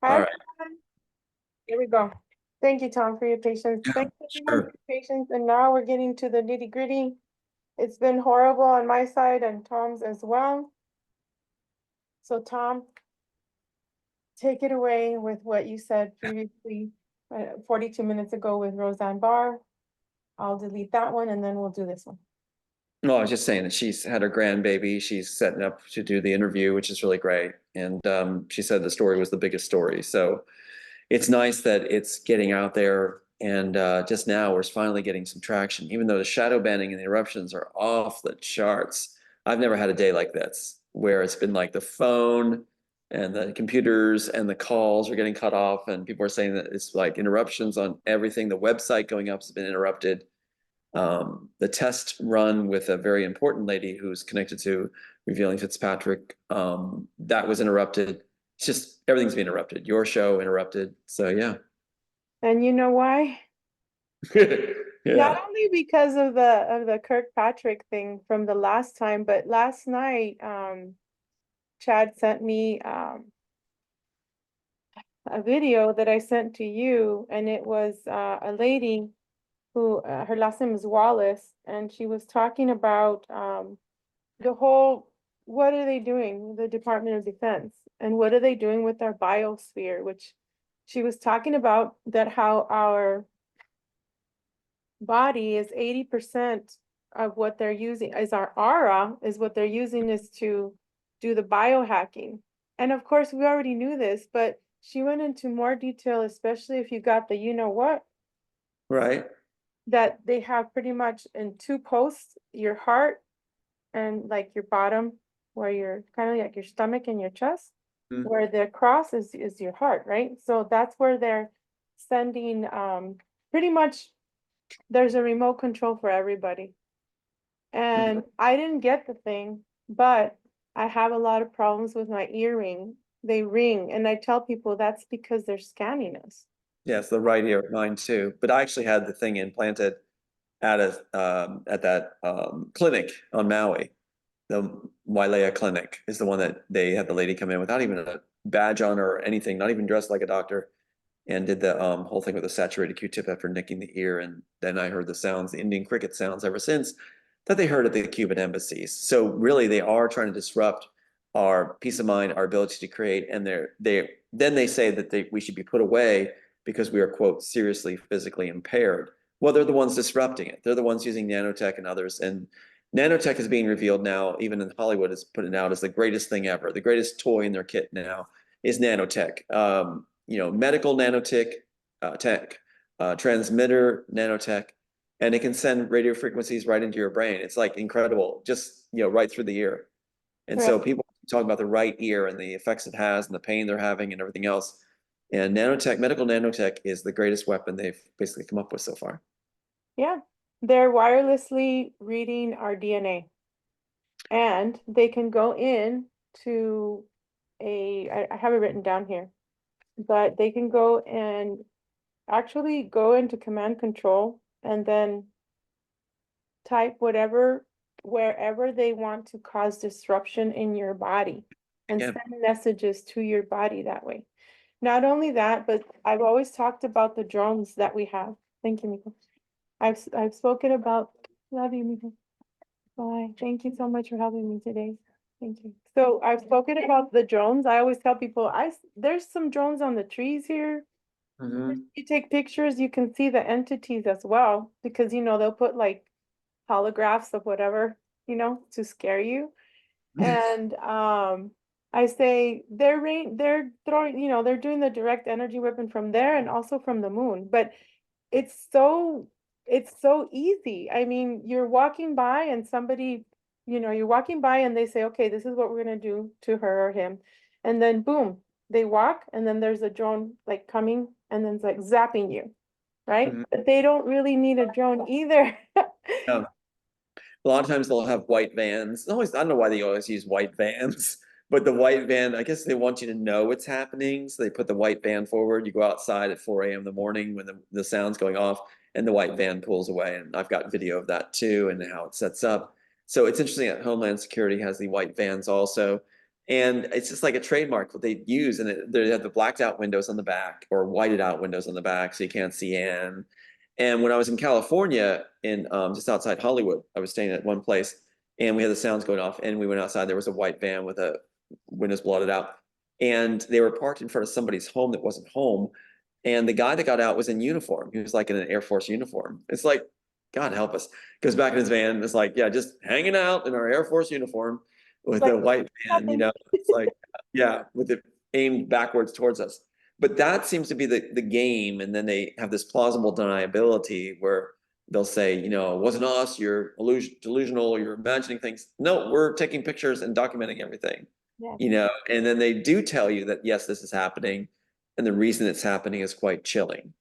Hi, All right. everyone. Here we go. Thank you, Tom, for your patience. Yeah, Thank you, everyone, for sure. your patience. And now we're getting to the nitty-gritty. It's been horrible on my side and Tom's as well. So, Tom, take it away with what you said previously, 42 minutes ago with Roseanne Barr. I'll delete that one and then we'll do this one. No, I was just saying that she's had her grandbaby. She's setting up to do the interview, which is really great. And she said the story was the biggest story. So it's nice that it's getting out there. And just now we're finally getting some traction, even though the shadow banning and the eruptions are off the charts. I've never had a day like this where it's been like the phone and the computers and the calls are getting cut off. And people are saying that it's like interruptions on everything. The website going up has been interrupted. The test run with a very important lady who's connected to revealing Fitzpatrick, that was interrupted. It's just everything's being interrupted. Your show interrupted. So yeah. And you know why? Not Yeah. only because of the Kirkpatrick thing from the last time, but last night, Chad sent me a video that I sent to you, and it was a lady who her last name is Wallace, and she was talking about the whole what are they doing, the Department of Defense, and what are they doing with our biosphere, which she was talking about that how our body is 80% of what they're using is our aura is what they're using is to do the biohacking. And of course, we already knew this, but she went into more detail, especially if you got the you know what, Right. that they have pretty much in two posts, your heart and like your bottom, where you're kind of like your stomach and your chest, Mm. where the cross is your heart, right? So that's where they're sending pretty much there's a remote control for everybody. Mhm. And I didn't get the thing, but I have a lot of problems with my earring. They ring, and I tell people that's because they're scanning us. Yeah, it's the right ear of mine too. But I actually had the thing implanted at that clinic on Maui. The Wailea Clinic is the one that they had the lady come in without even a badge on or anything, not even dressed like a doctor, and did the whole thing with a saturated Q-tip after nicking the ear. And then I heard the sounds, the Indian cricket sounds ever since that they heard at the Cuban embassies. So really they are trying to disrupt our peace of mind, our ability to create. And then they say that we should be put away because we are, quote, seriously physically impaired. Well, they're the ones disrupting it. They're the ones using nanotech and others. And nanotech is being revealed now, even in Hollywood is putting it out as the greatest thing ever. The greatest toy in their kit now is nanotech. Medical nanotech, transmitter nanotech, and it can send radio frequencies right into your brain. It's like incredible, just right through the ear. And Right. so people talk about the right ear and the effects it has and the pain they're having and everything else. And nanotech, medical nanotech is the greatest weapon they've basically come up with so far. Yeah. They're wirelessly reading our DNA. And they can go in to I have it written down here, but they can go and actually go into command control and then type whatever wherever they want to cause disruption in your body and Yeah, send messages to your body that way. Not only that, but I've always talked about the drones that we have. Thank you, Miko. I've spoken about, love you, Miko. Bye. Thank you so much for helping me today. Thank you. So I've spoken about the drones. I always tell people there's some drones on the trees here. hmm, You take pictures, you can see the entities as well because they'll put like holographs of whatever, to scare you. And I say they're throwing, they're doing the direct energy weapon from there and also from the moon. But it's so it's so easy. I mean, you're walking by and somebody, you're walking by and they say, okay, this is what we're gonna do to her or him. And then boom, they walk and then there's a drone like coming and then it's like zapping you, right? hmm. But they don't really need a drone either. Yeah. A lot of times they'll have white vans. Always, I don't know why they always use white vans, but the white van, I guess they want you to know what's happening. So they put the white van forward. You go outside at 4 a.m. in the morning when the sound's going off and the white van pulls away. And I've got video of that too and how it sets up. So it's interesting that Homeland Security has the white vans also. And it's just like a trademark that they use, and they have the blacked out windows on the back or whited out windows on the back, so you can't see in. And when I was in California, in just outside Hollywood, I was staying at one place, and we had the sounds going off, and we went outside. There was a white van with a windows blotted out, and they were parked in front of somebody's home that wasn't home. And the guy that got out was in uniform. He was like in an Air Force uniform. It's like, God help us. Goes back in his van. It's like, yeah, just hanging out in our Air Force uniform with Like a white van, nothing. it's like, yeah, with it aimed backwards towards us. But that seems to be the game. And then they have this plausible deniability where they'll say, it wasn't us, you're delusional, you're imagining things. No, we're taking pictures and documenting everything, Yeah. and then they do tell you that, yes, this is happening. And the reason it's happening is quite chilling.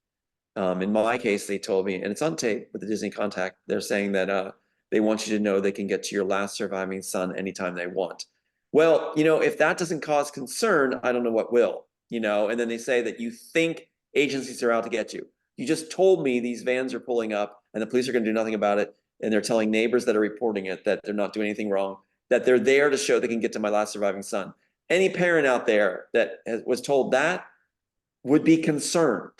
In my case, they told me, and it's on tape with the Disney contact, they're saying that they want you to know they can get to your last surviving son anytime they want. Well, if that doesn't cause concern, I don't know what will, and then they say that you think agencies are out to get you. You just told me these vans are pulling up and the police are going to do nothing about it. And they're telling neighbors that are reporting it that they're not doing anything wrong, that they're there to show they can get to my last surviving son. Any parent out there that was told that would be concerned,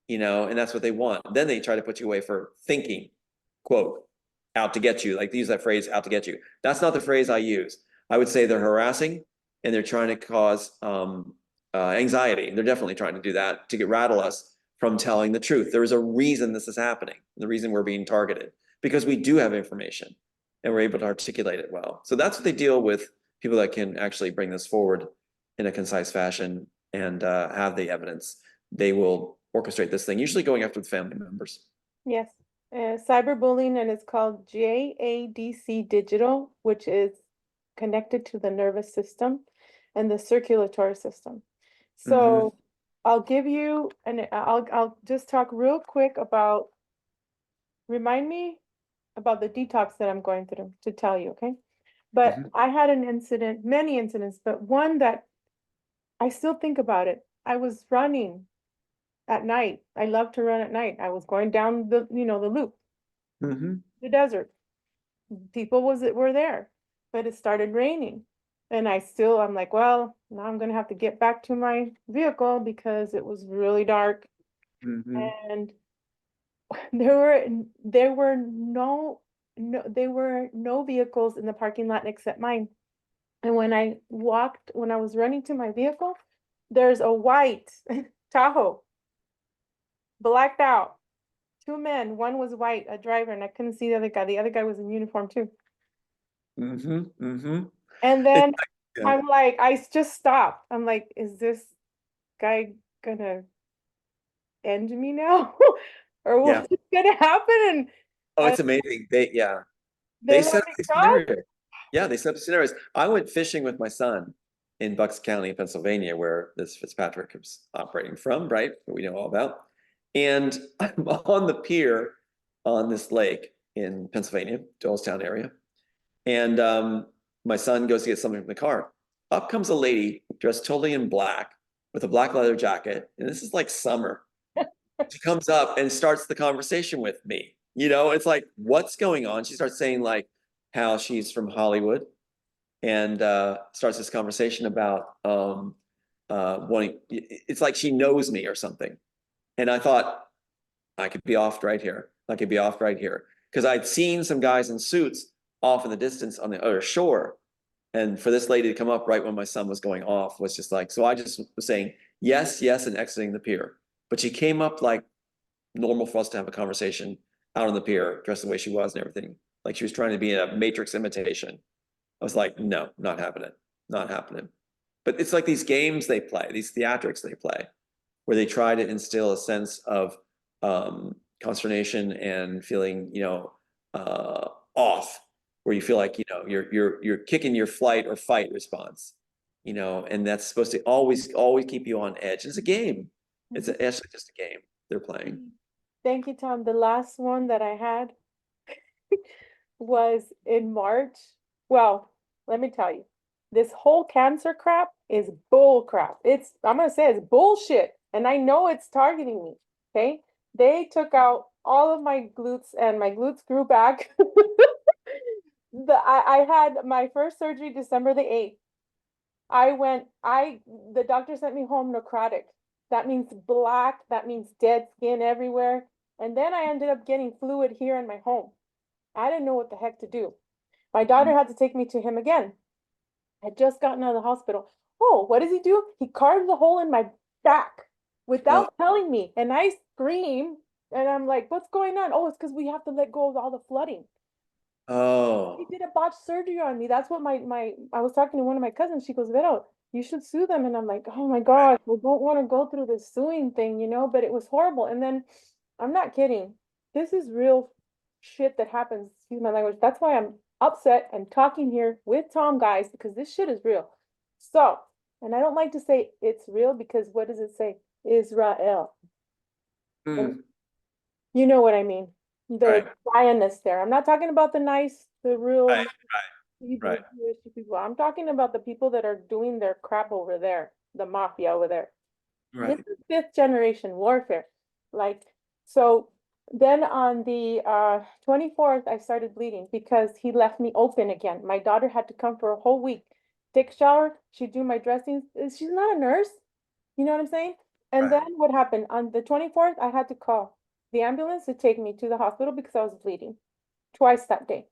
and that's what they want. Then they try to put you away for thinking, quote, out to get you. Like they use that phrase, out to get you. That's not the phrase I use. I would say they're harassing and they're trying to cause anxiety. They're definitely trying to do that to rattle us from telling the truth. There is a reason this is happening. The reason we're being targeted, because we do have information and we're able to articulate it well. So that's what they deal with, people that can actually bring this forward in a concise fashion and have the evidence. They will orchestrate this thing, usually going after the family members. Yes. Cyberbullying, and it's called JADC digital, which is connected to the nervous system and the circulatory system. So I'll give you, and I'll just talk real quick about, remind me about the detox that I'm going through to tell you, okay? But I had an incident, many incidents, but one that I still think about it. I was running at night. I love to run at night. I was going down the loop, the desert. People were there, but it started raining. And I'm like, well, now I'm gonna have to get back to my vehicle because it was really dark. And there were no vehicles in the parking lot except mine. And when I was running to my vehicle, there's a white Tahoe, blacked out. Two men, one was white, a driver, and I couldn't see the other guy. The other guy was in uniform too. And then I'm like, I just stopped. I'm like, is this guy gonna end me now? Or what's gonna happen? And Oh, it's amazing. They they set let up me these cross. scenarios. Yeah, they set up scenarios. I went fishing with my son in Bucks County, Pennsylvania, where this Fitzpatrick was operating from, right? That we know all about. And I'm on the pier on this lake in Pennsylvania, Doylestown area. And my son goes to get something from the car. Up comes a lady dressed totally in black with a black leather jacket. And this is like summer. She comes up and starts the conversation with me. It's like, what's going on? She starts saying like how she's from Hollywood and starts this conversation about wanting, it's like she knows me or something. And I thought, I could be off right here. I could be off right here. Because I'd seen some guys in suits off in the distance on the other shore. And for this lady to come up right when my son was going off was just like, so I just was saying yes, yes, and exiting the pier. But she came up like normal for us to have a conversation out on the pier, dressed the way she was and everything. Like she was trying to be a Matrix imitation. I was like, no, not happening. Not happening. But it's like these games they play, these theatrics they play, where they try to instill a sense of consternation and feeling, off, where you feel like, you're kicking your flight or fight response, and that's supposed to always keep you on edge. It's a game. It's actually just a game they're playing. Thank you, Tom. The last one that I had was in March. Well, let me tell you, this whole cancer crap is bull crap. I'm gonna say it's bullshit. And I know it's targeting me. Okay. They took out all of my glutes and my glutes grew back. I had my first surgery December the 8th. The doctor sent me home necrotic. That means black, that means dead skin everywhere. And then I ended up getting fluid here in my home. I didn't know what the heck to do. My daughter had to take me to him again. I had just gotten out of the hospital. Oh, what does he do? He carves a hole in my back Oh, without telling me. And I scream and I'm like, what's going on? Oh, it's because we have to let go of all the flooding. He oh, did a botched surgery on me. That's what I was talking to one of my cousins. She goes, Vero, you should sue them. And I'm like, oh my gosh, we don't want to go through this suing thing, but it was horrible. And then I'm not kidding. This is real shit that happens. Excuse my language. That's why I'm upset and talking here with Tom, guys, because this shit is real. So, and I don't like to say it's real because what does it say? Israel. And mm, you know what I mean. The right, Zionist there. I'm not talking about the real right, Hebrew right, Jewish people. I'm talking about the people that are doing their crap over there, the mafia over there. This right. is fifth generation warfare. Like, so then on the 24th, I started bleeding because he left me open again. My daughter had to come for a whole week, take a shower, she'd do my dressings. She's not a nurse, you know what I'm saying? And Right. then what happened? On the 24th, I had to call the ambulance to take me to the hospital because I was bleeding twice that day.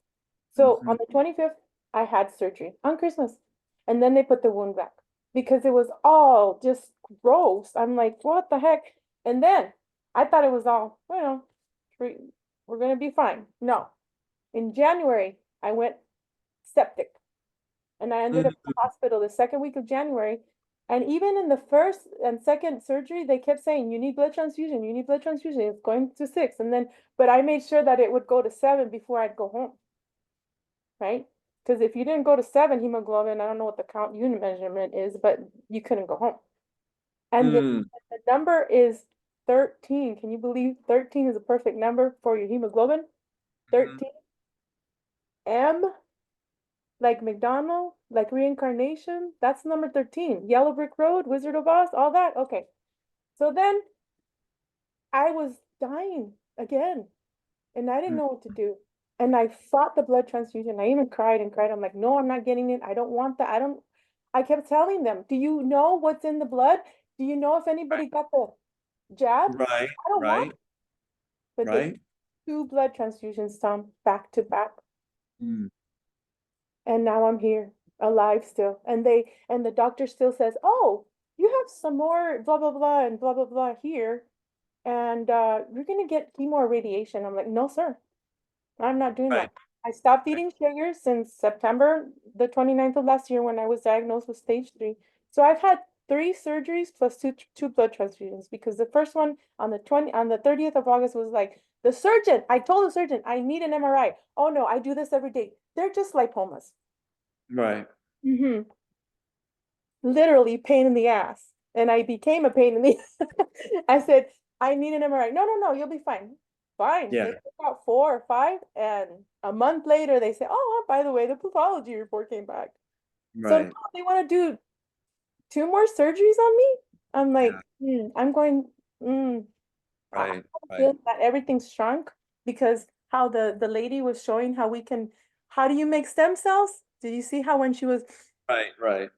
So Mhm. on the 25th, I had surgery on Christmas. And then they put the wound back because it was all just gross. I'm like, what the heck? And then I thought it was all, we- we're going to be fine. No. In January, I went septic and I ended up in Mhm. the hospital the second week of January. And even in the first and second surgery, they kept saying, you need blood transfusion, you need blood transfusion. It's going to 6. And then, but I made sure that it would go to 7 before I'd go home, right? Because if you didn't go to 7 hemoglobin, I don't know what the count unit measurement is, but you couldn't go home. And Mm, the number is 13. Can you believe 13 is a perfect number for your hemoglobin? mhm. 13. M, like McDonald, like reincarnation. That's number 13. Yellow Brick Road, Wizard of Oz, all that. Okay. So then I was dying again. And I didn't Mm, know what to do. And I fought the blood transfusion. I even cried and cried. I'm like, no, I'm not getting it. I don't want that. I kept telling them, do you know what's in the blood? Do you know if anybody got the jab? right, I don't want right, it. But they right. 2 blood transfusions, Tom, back to back. Mm, And now I'm here, alive still. And the doctor still says, oh, you have some more blah, blah, blah, and blah, blah, blah here. And you're gonna get chemo or radiation. I'm like, no, sir. I'm not doing right, that. I stopped right, eating sugar since September the 29th of last year when I was diagnosed with stage 3. So I've had 3 surgeries plus two blood transfusions because the first one on the 30th of August was like I told the surgeon I need an MRI. Oh no, I do this every day. They're just lipomas. right. Mm-hmm. Literally pain in the ass. And I became a pain in the I said, I need an MRI. No, no, no, you'll be fine. Fine. Yeah, They took out 4 or 5, and a month later they say, oh, by the way, the pathology report came back. So now right. they want to do 2 more surgeries on me. I'm Yeah, like, I'm going, I right, right, feel that everything's shrunk because how the lady was showing how do you make stem cells? Did you see how when she was, right, right,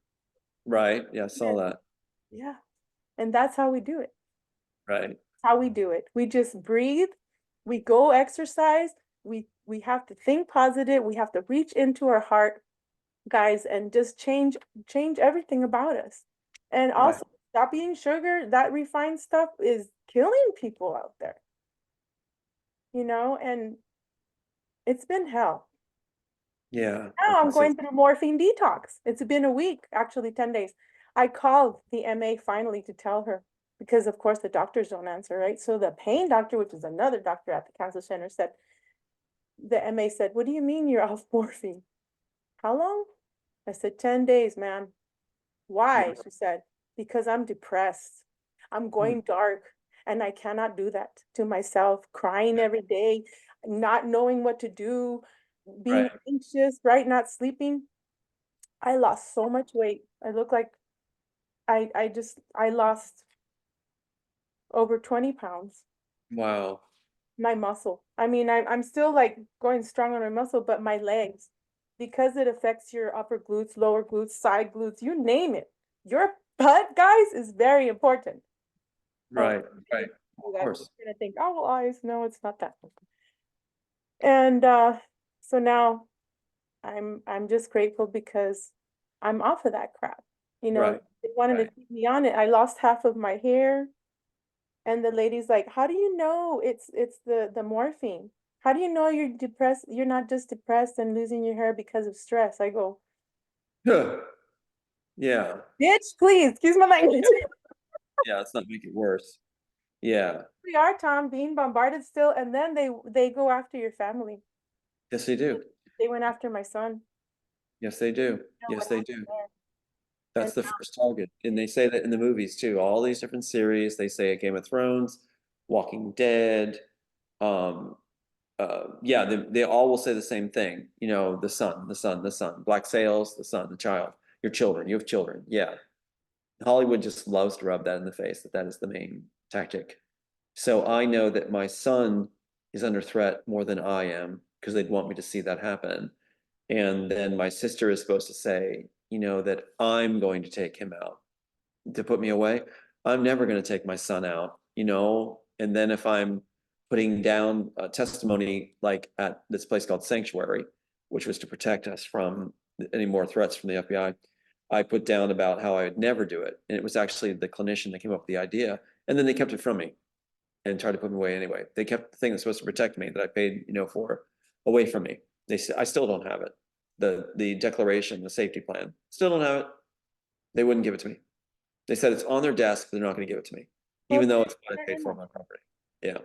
right. Yeah, I yeah, saw that. yeah. And that's how we do it. Right, How we do it. We just breathe, we go exercise, we have to think positive, we have to reach into our heart, guys, and just change everything about us. And right. also stop eating sugar. That refined stuff is killing people out there, and it's been hell. Yeah, I Now can I'm see. going through morphine detox. It's been a week, actually 10 days. I called the MA finally to tell her because of course the doctors don't answer, right? So the pain doctor, which is another doctor at the cancer center, said, the MA said, what do you mean you're off morphine? How long? I said, 10 days, ma'am. Why? She said, because I'm depressed. I'm Mm, going dark and I cannot do that to myself, crying every day, not knowing what to do, being right. anxious, right? Not sleeping. I lost so much weight. I look like I lost over 20 pounds. Wow. My muscle. I mean, I'm still like going strong on my muscle, but my legs. because it affects your upper glutes, lower glutes, side glutes, you name it. Your butt, guys, is very important. Right, right, You're of course. gonna think, oh, well, eyes, no, it's not that. And so now I'm just grateful because I'm off of that crap. You know, Right, they wanted to right. keep me on it. I lost half of my hair. And the lady's like, how do you know it's the morphine? How do you know you're depressed? You're not just depressed and losing your hair because of stress. I go, Yeah, bitch, please, excuse my language. yeah, let's not make it worse. Yeah, We are, Tom, being bombarded still, and then they go after your family. yes, they do. They went after my son. Yes, they do. You know Yes, what they happened do. there. That's And the first target. And they say that in the movies too, all these different series, they say Game of Thrones, Walking Dead, um, yeah, they all will say the same thing. You know, the son, the son, the son, black sails, the son, the child, your children, you have children. Yeah. Hollywood just loves to rub that in the face that that is the main tactic. So I know that my son is under threat more than I am because they'd want me to see that happen. And then my sister is supposed to say, you know, that I'm going to take him out to put me away. I'm never going to take my son out, you know. And then if I'm putting down a testimony like at this place called Sanctuary, which was to protect us from any more threats from the FBI, I put down about how I would never do it. And it was actually the clinician that came up with the idea. And then they kept it from me and tried to put me away anyway. They kept the thing that's supposed to protect me that I paid, you know, for away from me. They said I still don't have it. The declaration, the safety plan, still don't have it. They wouldn't give it to me. They said it's on their desk, but they're not going to give it to me, well, even though it's what I they're paid in for on my property. Yeah,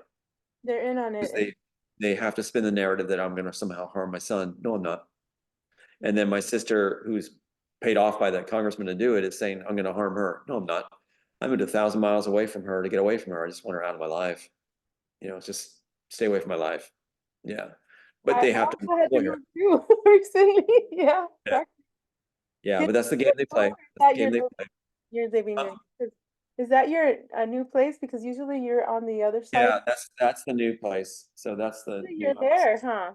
they're in on because it. they have to spin the narrative that I'm going to somehow harm my son. No, I'm not. And then my sister, who's paid off by that congressman to do it, is saying I'm going to harm her. No, I'm not. I moved 1,000 miles away from her to get away from her. I just want her out of my life. You know, just stay away from my life. Yeah, but I they have to also had to employ her. move too recently. Yeah, Yeah, yeah, Did but that's the game they you know, play. or is That's that the game they play. you're living Uh, there? Is that your a new place? Because usually you're on the other side. yeah, that's the new place. So that's the Usually new you're house. there, huh?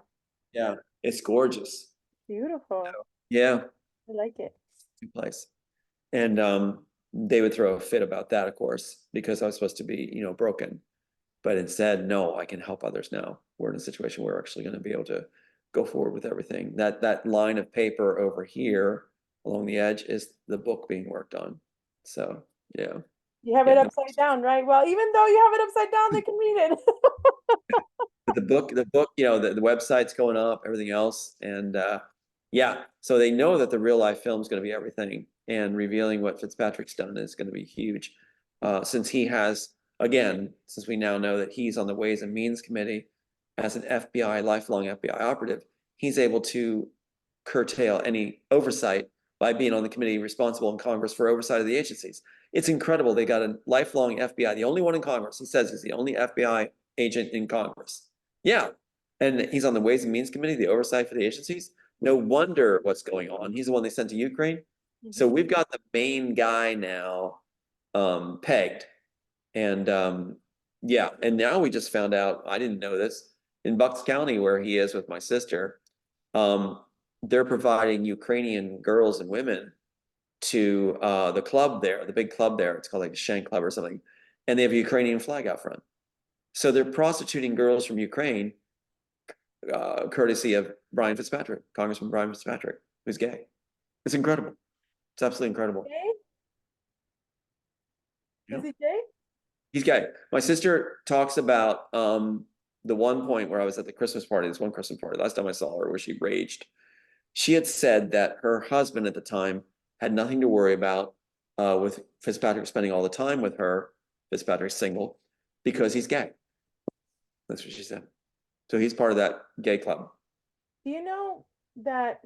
Yeah, it's gorgeous. Beautiful. Yeah, I like it. new place. And they would throw a fit about that, of course, because I was supposed to be, you know, broken. But instead, no, I can help others now. We're in a situation where we're actually going to be able to go forward with everything. That line of paper over here along the edge is the book being worked on. So yeah, You have it getting them. upside down, right? Well, even though you have it upside down, they can read it. But the book, you know, the website's going up, everything else, and yeah, so they know that the real life film is going to be everything, and revealing what Fitzpatrick's done is going to be huge, since he has, again, since we now know that he's on the Ways and Means Committee as an FBI, lifelong FBI operative, he's able to curtail any oversight by being on the committee responsible in Congress for oversight of the agencies. It's incredible. They got a lifelong FBI, the only one in Congress. He says he's the only FBI agent in Congress. Yeah. And he's on the Ways and Means Committee, the oversight for the agencies. No wonder what's going on. He's the one they sent to Ukraine. So Mhm. we've got the main guy now pegged. And yeah, and now we just found out, I didn't know this, in Bucks County, where he is with my sister, um, they're providing Ukrainian girls and women to the club there, the big club there. It's called like the Shank Club or something. And they have a Ukrainian flag out front. So they're prostituting girls from Ukraine, courtesy of Brian Fitzpatrick, Congressman Brian Fitzpatrick, who's gay. It's incredible. It's absolutely incredible. Gay? Yeah. Is he gay? He's gay. My sister talks about the one point where I was at the Christmas party, this one Christmas party, last time I saw her, where she raged. She had said that her husband at the time had nothing to worry about with Fitzpatrick spending all the time with her. Fitzpatrick's single because he's gay. That's what she said. So he's part of that gay club. Do you know that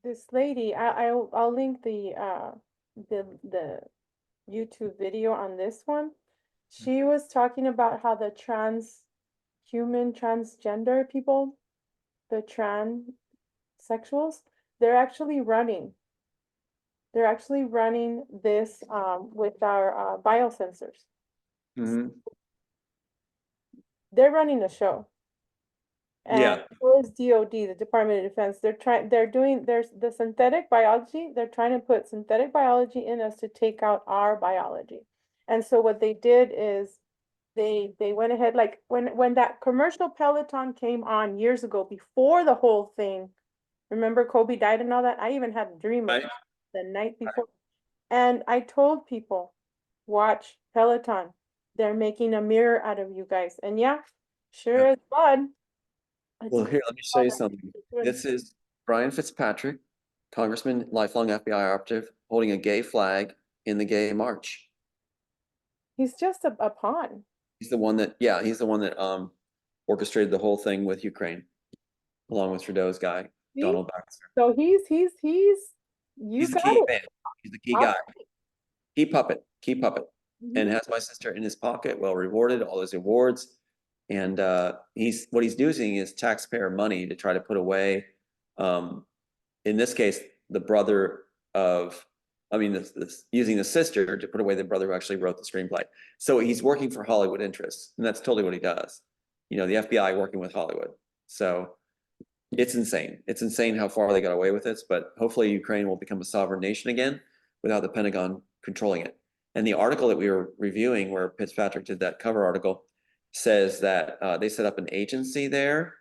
this lady, I'll link the YouTube video on this one. She was talking about how the transgender people, the transsexuals, they're actually running. They're actually running this with our biosensors. Mm-hmm. They're running the show. And Yeah. so is DOD, the Department of Defense. There's the synthetic biology. They're trying to put synthetic biology in us to take out our biology. And so what they did is they went ahead, like when that commercial Peloton came on years ago, before the whole thing, remember Kobe died and all that? I even had a dream of Right. it the night before. And I told people, watch Peloton. They're making a mirror out of you guys. And yeah, sure Yep. as blood. It's Well, here, let me show you something. This is Brian Fitzpatrick, Congressman, lifelong FBI operative, holding a gay flag in the gay march. he's just a pawn. He's the one that, yeah, he's the one that orchestrated the whole thing with Ukraine, along with Trudeau's guy, See? Donald Baxter. So you He's the got key it. man. He's the key All guy. Key puppet. right. And has my sister in his pocket, well rewarded, all those awards. And what he's using is taxpayer money to try to put away, in this case, the brother of, I mean, using the sister to put away the brother who actually wrote the screenplay. So he's working for Hollywood interests, and that's totally what he does. You know, the FBI working with Hollywood. So it's insane. It's insane how far they got away with this, but hopefully Ukraine will become a sovereign nation again without the Pentagon controlling it. And the article that we were reviewing, where Fitzpatrick did that cover article, says that they set up an agency there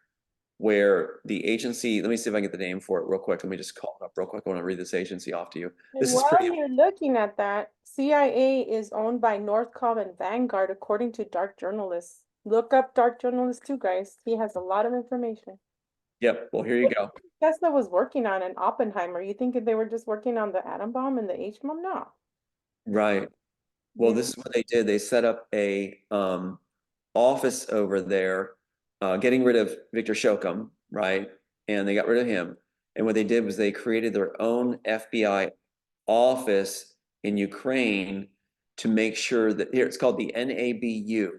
where the agency, let me see if I can get the name for it real quick. Let me just call it up real quick. I want to read this agency off to you. And This is while pretty, you're looking at that, CIA is owned by Northcom and Vanguard, according to Dark Journalists. Look up Dark Journalist too, guys. He has a lot of information. yep. Well, here you go. Tesla was working on an Oppenheimer. You think they were just working on the atom bomb and the H bomb? No. Right. Well, Yeah. this is what they did. They set up a office over there, getting rid of Victor Shokum, right? And they got rid of him. And what they did was they created their own FBI office in Ukraine to make sure that here it's called the NABU.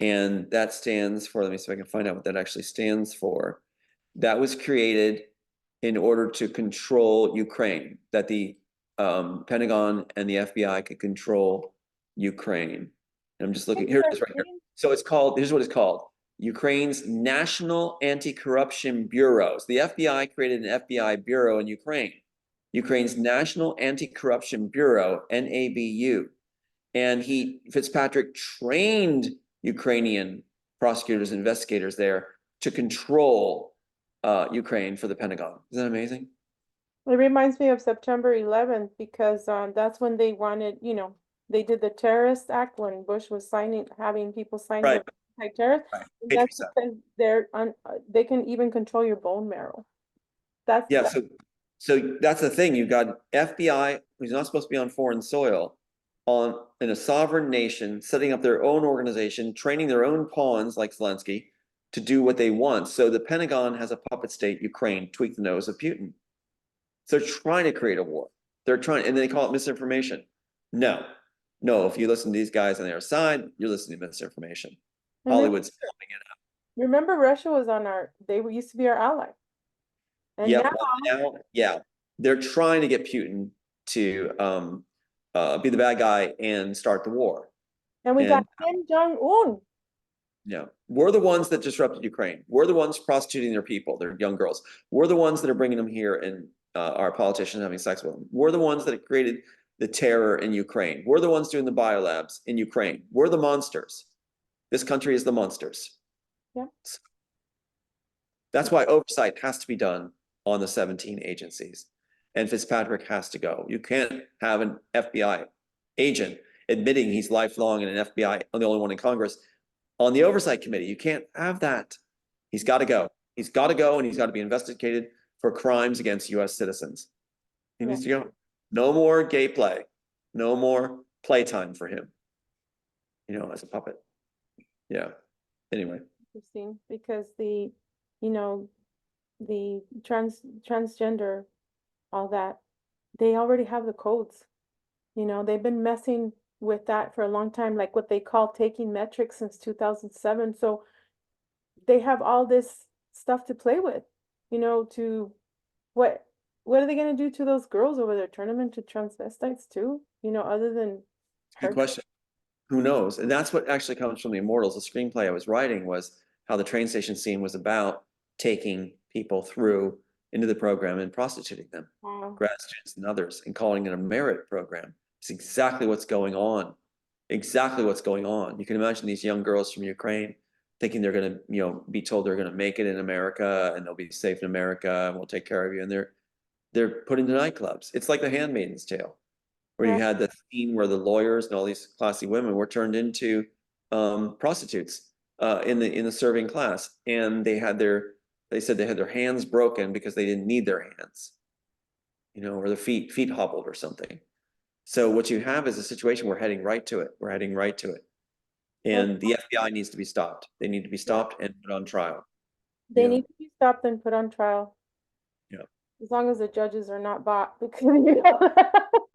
And that stands for, let me see if I can find out what that actually stands for. That was created in order to control Ukraine, that the Pentagon and the FBI could control Ukraine. And I'm just looking, here it is right here. So it's called, here's what it's called. Ukraine's National Anti-Corruption Bureau. So the FBI created an FBI bureau in Ukraine. Ukraine's National Anti-Corruption Bureau, NABU. And Fitzpatrick trained Ukrainian prosecutors, investigators there to control Ukraine for the Pentagon. Isn't that amazing? It reminds me of September 11th because that's when they wanted, they did the terrorist act when Bush was having people sign Right. the anti-terrorist. Right. And Patriot that's Act. because they can even control your bone marrow. That's Yeah, so that's the thing. You've got FBI, who's not supposed to be on foreign soil, in a sovereign nation, setting up their own organization, training their own pawns like Zelensky to do what they want. So the Pentagon has a puppet state, Ukraine, tweak the nose of Putin. So they're trying to create a war. They're trying, and they call it misinformation. No, if you listen to these guys on their side, you're listening to misinformation. Hollywood's filming it up. remember Russia was they used to be our ally. And Yeah, now, well, now, yeah, they're trying to get Putin to be the bad guy and start the war. and we got Kim Jong-un. Yeah, we're the ones that disrupted Ukraine. We're the ones prostituting their people, their young girls. We're the ones that are bringing them here and our politicians having sex with them. We're the ones that created the terror in Ukraine. We're the ones doing the biolabs in Ukraine. We're the monsters. This country is the monsters. Yeah. That's why oversight has to be done on the 17 agencies. And Fitzpatrick has to go. You can't have an FBI agent admitting he's lifelong in an FBI, the only one in Congress, on the oversight committee. You can't have that. He's got to go. He's got to go, and he's got to be investigated for crimes against US citizens. He needs to go. No more gay play. No more playtime for him, as a puppet. Yeah. Anyway. Interesting, because the transgender, all that, they already have the codes. They've been messing with that for a long time, like what they call taking metrics since 2007. So they have all this stuff to play with, to what are they going to do to those girls over there? Turn them into transvestites too? Other than Good question. who knows? And that's what actually comes from The Immortals. The screenplay I was writing was how the train station scene was about taking people through into the program and prostituting them, Wow. grad students and others, and calling it a merit program. It's exactly what's going on. Exactly what's going on. You can imagine these young girls from Ukraine thinking they're going to, be told they're going to make it in America and they'll be safe in America and we'll take care of you. And they're put into nightclubs. It's like The Handmaid's Tale, where you Right. had the scene where the lawyers and all these classy women were turned into prostitutes in the serving class, and they said they had their hands broken because they didn't need their hands, or their feet hobbled or something. So what you have is a situation we're heading right to it. We're heading right to it, Well, and the FBI needs to be stopped. They need to be yeah. stopped and put on trial. They need to be stopped and put on trial. Yeah. As long as the judges are not bought, because you know.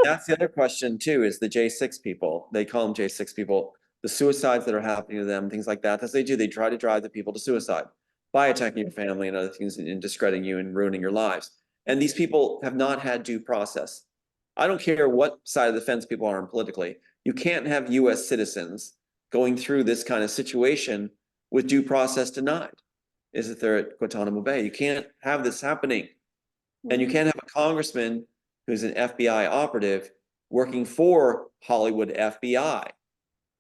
That's the other question too, is the J6 people. They call them J6 people. The suicides that are happening to them, things like that. That's what they do. They try to drive the people to suicide by attacking your family and other things and discrediting you and ruining your lives. And these people have not had due process. I don't care what side of the fence people are on politically. You can't have US citizens going through this kind of situation with due process denied. Is that they're at Guantanamo Bay? You can't have this happening. And you can't have a congressman who's an FBI operative working for Hollywood FBI.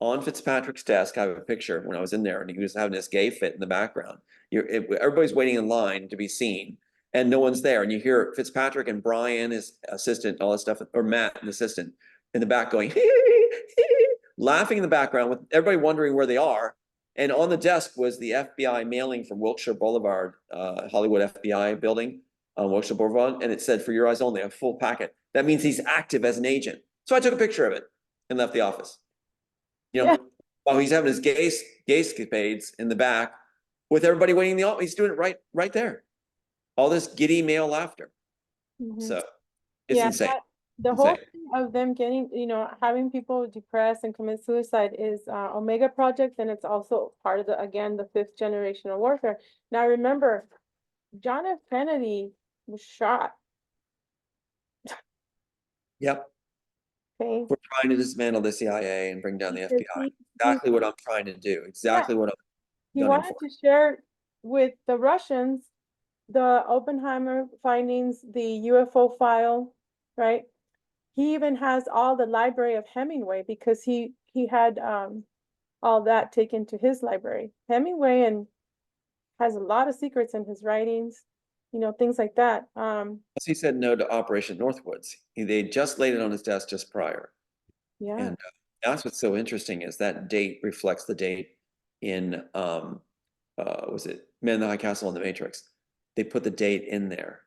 On Fitzpatrick's desk, I have a picture when I was in there, and he was having this gay fit in the background. Everybody's waiting in line to be seen, and no one's there. And you hear Fitzpatrick and Brian, his assistant, all this stuff, or Matt, an assistant, in the back going, laughing in the background with everybody wondering where they are. And on the desk was the FBI mailing from Wilshire Boulevard, Hollywood FBI building on Wilshire Boulevard, and it said, "For your eyes only," a full packet. That means he's active as an agent. So I took a picture of it and left the office. Yeah. While he's having his gay escapades in the back with everybody waiting in the office, he's doing it right there. All this giddy male laughter. So it's Yeah, insane. the whole Insane. thing of them getting, having people depressed and commit suicide is Omega Project, and it's also part of again, the fifth generational warfare. Now remember, John F. Kennedy was shot. Yep. Okay. We're trying to dismantle the CIA and bring down the Because FBI. Exactly what I'm trying to do. yeah, Exactly what I'm he gunning wanted for. to share with the Russians the Oppenheimer findings, the UFO file, right? He even has all the library of Hemingway because he had all that taken to his library. Hemingway and has a lot of secrets in his writings, things like that. He said no to Operation Northwoods. They just laid it on his desk just prior. Yeah. And that's what's so interesting is that date reflects the date in was it Men in the High Castle and the Matrix? They put the date in there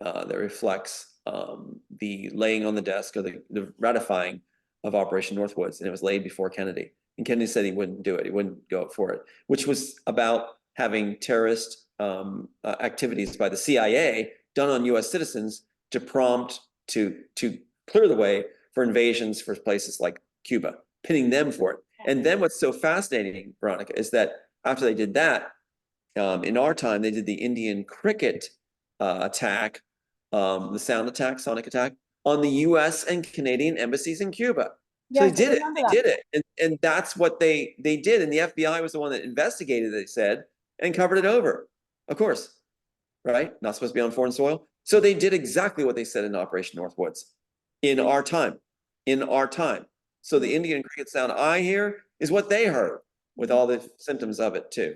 that reflects the laying on the desk or the ratifying of Operation Northwoods, and it was laid before Kennedy. And Kennedy said he wouldn't do it; he wouldn't go for it, which was about having terrorist activities by the CIA done on U.S. citizens to prompt to clear the way for invasions for places like Cuba, pinning them for it. And then what's so fascinating, Veronica, is that after they did that, in our time, they did the Indian cricket attack, the sound attack, sonic attack, on the US and Canadian embassies in Cuba. So Yes, I remember that. they did it. And that's what they did. And the FBI was the one that investigated, they said, and covered it over. Of course, right? Not supposed to be on foreign soil. So they did exactly what they said in Operation Northwoods in our time. In our time. So the Indian cricket sound I hear is what they heard with all the symptoms of it too.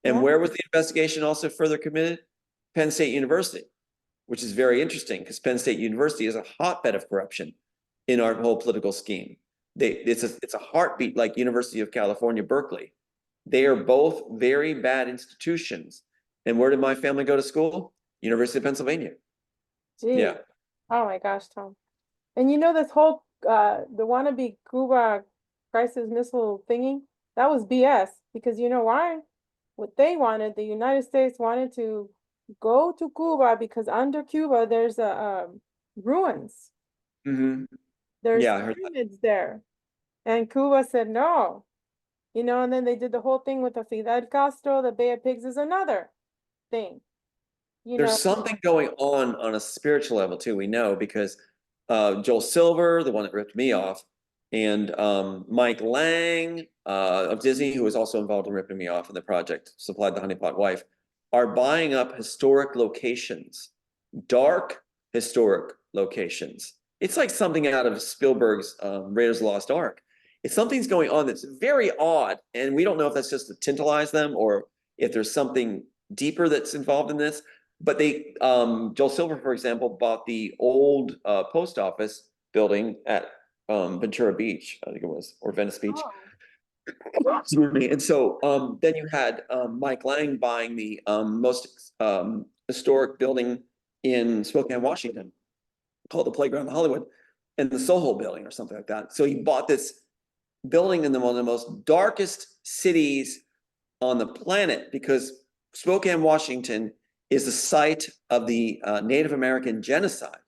And Yeah. where was the investigation also further committed? Penn State University, which is very interesting because Penn State University is a hotbed of corruption in our whole political scheme. It's a heartbeat like University of California, Berkeley. They are both very bad institutions. And where did my family go to school? University of Pennsylvania. Gee. Yeah. Oh my gosh, Tom. And this whole the wannabe Cuba crisis missile thingy, that was BS because you know why? What they wanted, the United States wanted to go to Cuba because under Cuba there's a ruins. Mm-hmm. There's Yeah, I heard that. pyramids there. And Cuba said no. And then they did the whole thing with the Fidel Castro, the Bay of Pigs is another thing. There's something going on a spiritual level too, we know, because Joel Silver, the one that ripped me off, and Mike Lang of Disney, who was also involved in ripping me off in the project, supplied the honeypot wife, are buying up historic locations, dark historic locations. It's like something out of Spielberg's Raiders of the Lost Ark. It's something's going on that's very odd, and we don't know if that's just to tantalize them or if there's something deeper that's involved in this. But they, Joel Silver, for example, bought the old post office building at Ventura Beach, I think it was, or Venice Beach. Oh. Excuse me. And so then you had Mike Lang buying the most historic building in Spokane, Washington, called the Playground of Hollywood, and the Soho building or something like that. So he bought this building in one of the most darkest cities on the planet because Spokane, Washington is the site of the Native American genocide.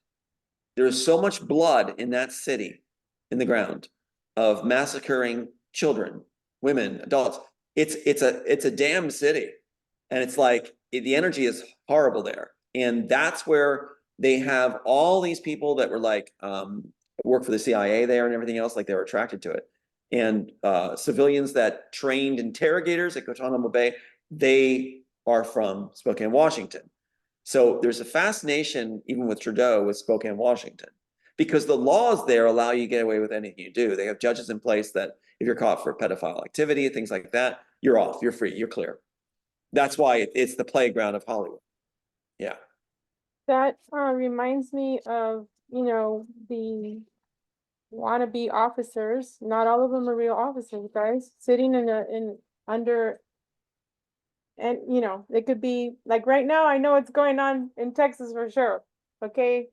There is so much blood in that city, in the ground, of massacring children, women, adults. It's a damn city, and it's like the energy is horrible there, and that's where they have all these people that were like work for the CIA there and everything else, like they were attracted to it, and civilians that trained interrogators at Guantanamo Bay, they are from Spokane, Washington. So there's a fascination, even with Trudeau, with Spokane, Washington, because the laws there allow you to get away with anything you do. They have judges in place that if you're caught for pedophile activity and things like that, you're off, you're free, you're clear. That's why it's the playground of Hollywood. Yeah. That reminds me of, the wannabe officers. Not all of them are real officers, guys, sitting under, and it could be like right now, I know what's going on in Texas for sure. Okay,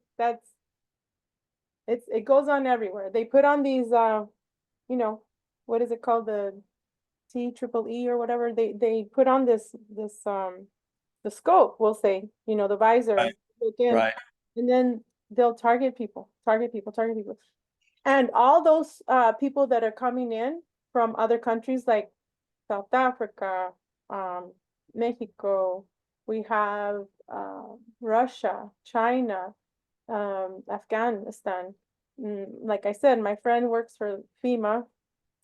it goes on everywhere. They put on these what is it called? The TEEE or whatever. They put on this the scope, we'll say, the visor, Right. look in, Right. and then they'll target people, target people, target people. And all those people that are coming in from other countries like South Africa, Mexico, we have Russia, China, Afghanistan. Like I said, my friend works for FEMA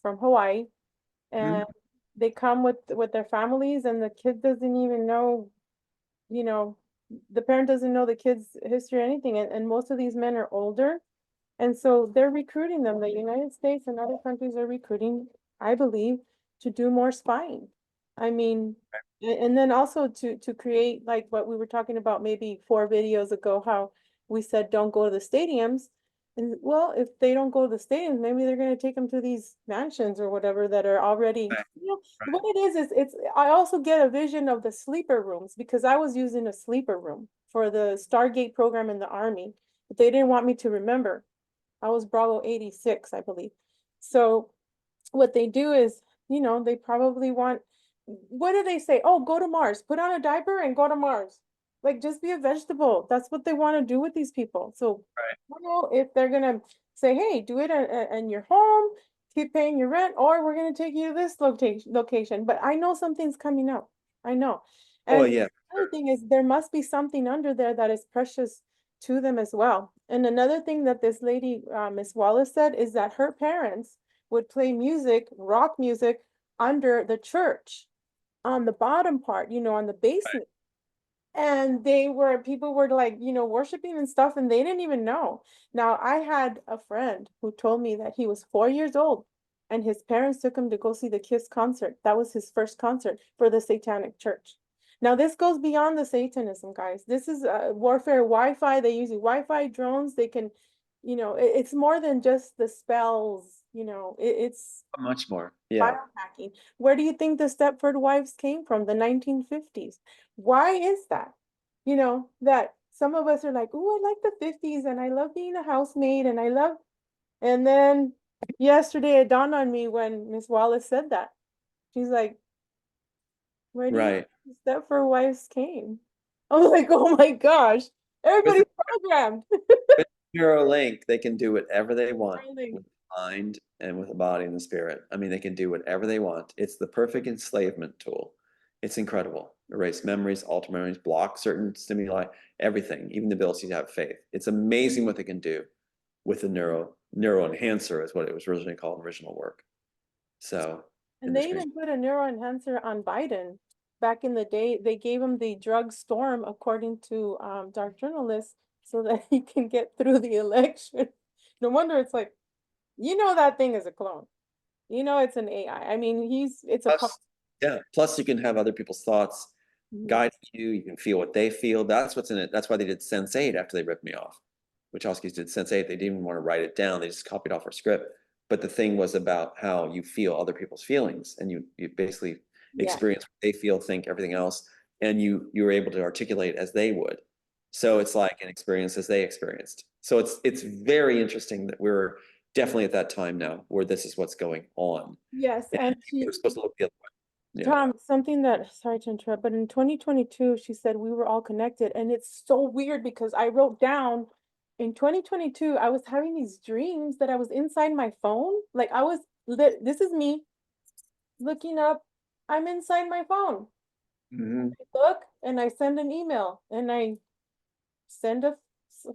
from Hawaii, and they come with their families, and the kid doesn't even know, you know, the parent doesn't know the kid's history or anything, and most of these men are older, and so they're recruiting them. The United States and other countries are recruiting, I believe, to do more spying. I mean, and then also to create like what we were talking about maybe 4 videos ago, how we said don't go to the stadiums. And well, if they don't go to the stadiums, maybe they're going to take them to these mansions or whatever that are already, Right. what it is it's, I also get a vision of the sleeper rooms because I was using a sleeper room for the Stargate program in the Army, but they didn't want me to remember. I was Bravo 86, I believe. So what they do is, they probably want, what do they say? Oh, go to Mars, put on a diaper and go to Mars. Like, just be a vegetable. That's what they want to do with these people. So, Right. I don't know if they're going to say, hey, do it in your home, keep paying your rent, or we're going to take you to this location. But I know something's coming up. I know. Oh, And yeah. the other thing is there must be something under there that is precious to them as well. And another thing that this lady, Miss Wallace, said is that her parents would play music, rock music, under the church on the bottom part, on the basement. And people were like, worshiping and stuff, and they didn't even know. Now, I had a friend who told me that he was 4 years old and his parents took him to go see the Kiss concert. That was his first concert for the Satanic Church. Now, this goes beyond the Satanism, guys. This is warfare Wi-Fi. They use Wi-Fi drones. They can, it's more than just the spells, it's Much more. Yeah. biohacking. Where do you think the Stepford Wives came from? The 1950s. Why is that? That some of us are like, oh, I like the 50s and I love being a housemaid and and then yesterday it dawned on me when Miss Wallace said that. She's like, where do you Right. think the Stepford Wives came? I was like, oh my gosh, With everybody's programmed. Neuralink, they can do whatever they want Darling. with the mind and with the body and the spirit. I mean, they can do whatever they want. It's the perfect enslavement tool. It's incredible. Erase memories, alter memories, block certain stimuli, everything, even the ability to have faith. It's amazing what they can do. with the neuro enhancer is what it was originally called in original work. So And they even put a neuro enhancer on Biden. Back in the day, they gave him the drug storm, according to dark journalists, so that he can get through the election. No wonder it's like, that thing is a clone. It's an AI. I mean, it's a plus, yeah. Plus, you can have other people's thoughts guide you. You can feel what they feel. That's what's in it. That's why they did Sense8 after they ripped me off. Wachowskis did Sense8. They didn't even want to write it down. They just copied off our script. But the thing was about how you feel other people's feelings, and you basically experience what they feel, think, everything else, and you were able to articulate as they would. So it's like an experience as they experienced. So it's very interesting that we're definitely at that time now where this is what's going on. Yes, and we're supposed to look the other way. Yeah. Tom, something that, sorry to interrupt, but in 2022, she said we were all connected. And it's so weird because I wrote down in 2022, I was having these dreams that I was inside my phone. Like this is me looking up, I'm inside my phone. Mm-hmm. I look and I send an email and I send a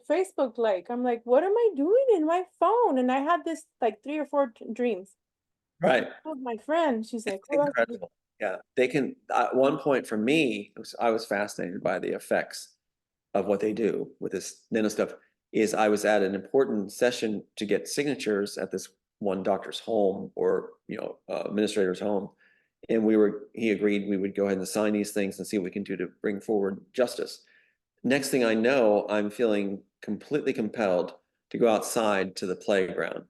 Facebook like. I'm like, what am I doing in my phone? And I had this like 3 or 4 dreams. Right. My friend, she's like, oh, incredible. Yeah, they can. At one point for me, I was fascinated by the effects of what they do with this nano stuff. Is I was at an important session to get signatures at this one doctor's home or administrator's home, and he agreed we would go ahead and sign these things and see what we can do to bring forward justice. Next thing I know, I'm feeling completely compelled to go outside to the playground,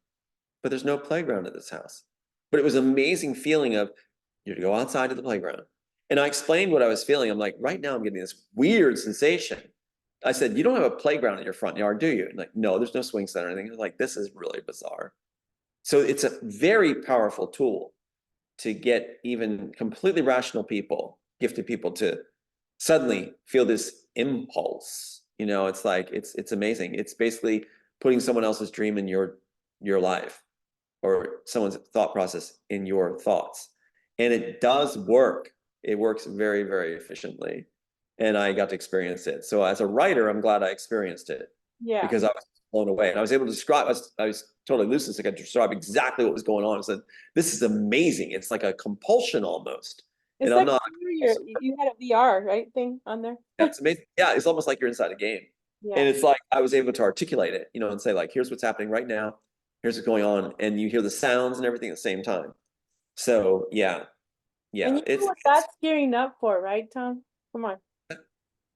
but there's no playground at this house. But it was an amazing feeling of you to go outside to the playground. And I explained what I was feeling. I'm like, right now I'm getting this weird sensation. I said, you don't have a playground in your front yard, do you? And like, no, there's no swing set or anything. Like, this is really bizarre. So it's a very powerful tool to get even completely rational people, gifted people to suddenly feel this impulse. It's like, it's amazing. It's basically putting someone else's dream in your life or someone's thought process in your thoughts. And it does work. It works very, very efficiently. And I got to experience it. So as a writer, I'm glad I experienced it. Yeah. Because I was blown away. And I was able to describe, I was totally lucid. So I could describe exactly what was going on. I said, this is amazing. It's like a compulsion almost. It's and like I'm not, you had a VR, right, thing on there? that's amazing. Yeah, it's almost like you're inside a game. Yeah. And it's like I was able to articulate it, and say like, here's what's happening right now. Here's what's going on. And you hear the sounds and everything at the same time. So yeah. And you know what that's gearing up for, right, Tom? Come on.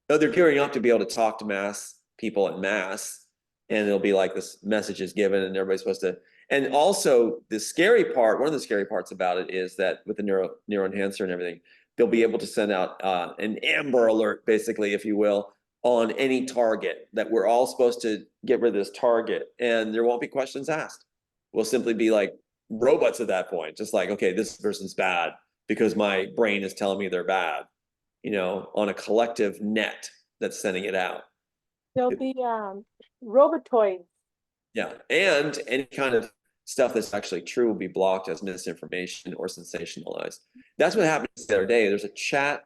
No, they're gearing up to be able to talk to mass people en masse, and it'll be like this message is given and everybody's supposed to. And also the scary part, one of the scary parts about it is that with the neuro enhancer and everything, they'll be able to send out an amber alert, basically, if you will, on any target, that we're all supposed to get rid of this target, and there won't be questions asked. We'll simply be like robots at that point, just like, okay, this person's bad because my brain is telling me they're bad, on a collective net that's sending it out. There'll be robotoids. Yeah, and any kind of stuff that's actually true will be blocked as misinformation or sensationalized. That's what happened the other day. There's a chat,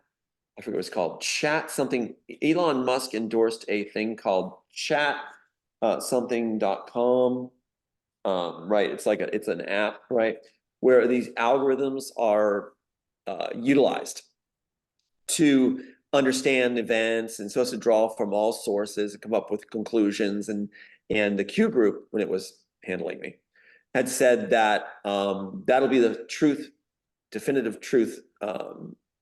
I forget what it's called, chat something. Elon Musk endorsed a thing called chat something.com. Right, it's an app, right, where these algorithms are utilized to understand events and supposed to draw from all sources and come up with conclusions. And the Q group, when it was handling me, had said that that'll be the definitive truth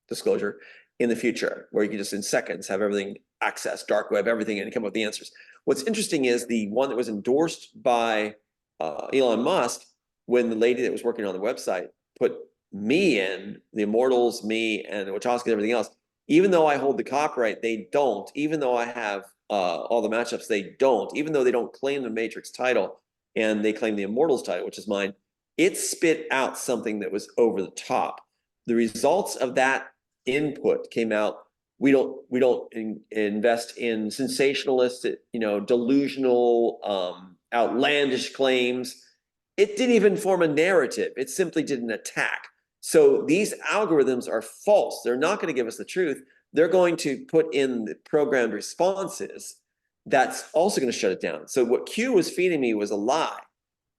disclosure in the future, where you can just in seconds have everything access, dark web, everything, and come up with the answers. What's interesting is the one that was endorsed by Elon Musk, when the lady that was working on the website put me in, the Immortals, me, and Wachowski and everything else, even though I hold the copyright, they don't. Even though I have all the matchups, they don't. Even though they don't claim the Matrix title and they claim the Immortals title, which is mine, it spit out something that was over the top. The results of that input came out. We don't invest in sensationalist, delusional, outlandish claims. It didn't even form a narrative. It simply did an attack. So these algorithms are false. They're not going to give us the truth. They're going to put in the programmed responses that's also going to shut it down. So what Q was feeding me was a lie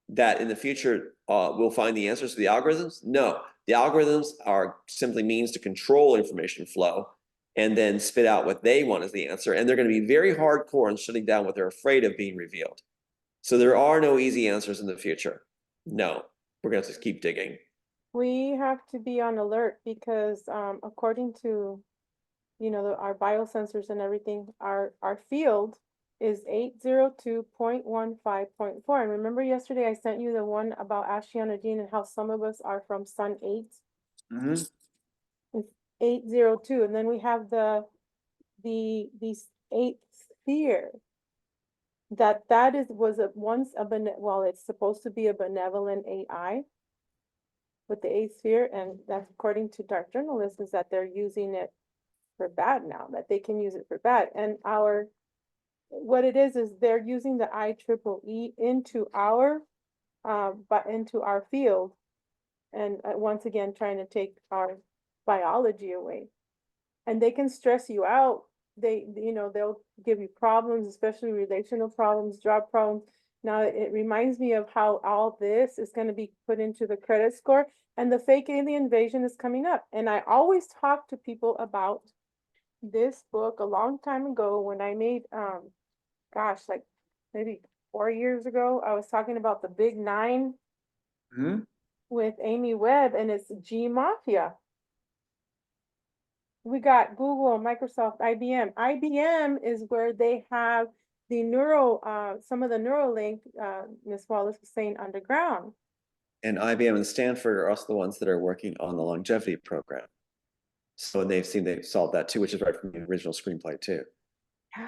that in the future we'll find the answers to the algorithms. No, the algorithms are simply means to control information flow and then spit out what they want as the answer. And they're going to be very hardcore in shutting down what they're afraid of being revealed. So there are no easy answers in the future. No, we're going to have to keep digging. We have to be on alert because according to, you know, our biosensors and everything, our field is 802.15.4. And remember yesterday I sent you the one about Ashyanadine and how some of us are from Sun 8? Mm-hmm. It's 802. And then we have the eighth sphere. That was once a well, it's supposed to be a benevolent AI with the eighth sphere, and that's according to dark journalists, is that they're using it for bad now, that they can use it for bad. And what it is they're using the IEEE into our field, and once again trying to take our biology away. And they can stress you out. They'll give you problems, especially relational problems, job problems. Now it reminds me of how all this is going to be put into the credit score, and the fake alien invasion is coming up. And I always talk to people about this book a long time ago when I made gosh, like maybe 4 years ago. I was talking about the Big Nine Mm-hmm. with Amy Webb, and it's G Mafia. We got Google, Microsoft, IBM. IBM is where they have the some of the Neuralink, Ms. Wallace was saying, underground. And IBM and Stanford are also the ones that are working on the longevity program. So they've solved that too, which is right from the original screenplay too.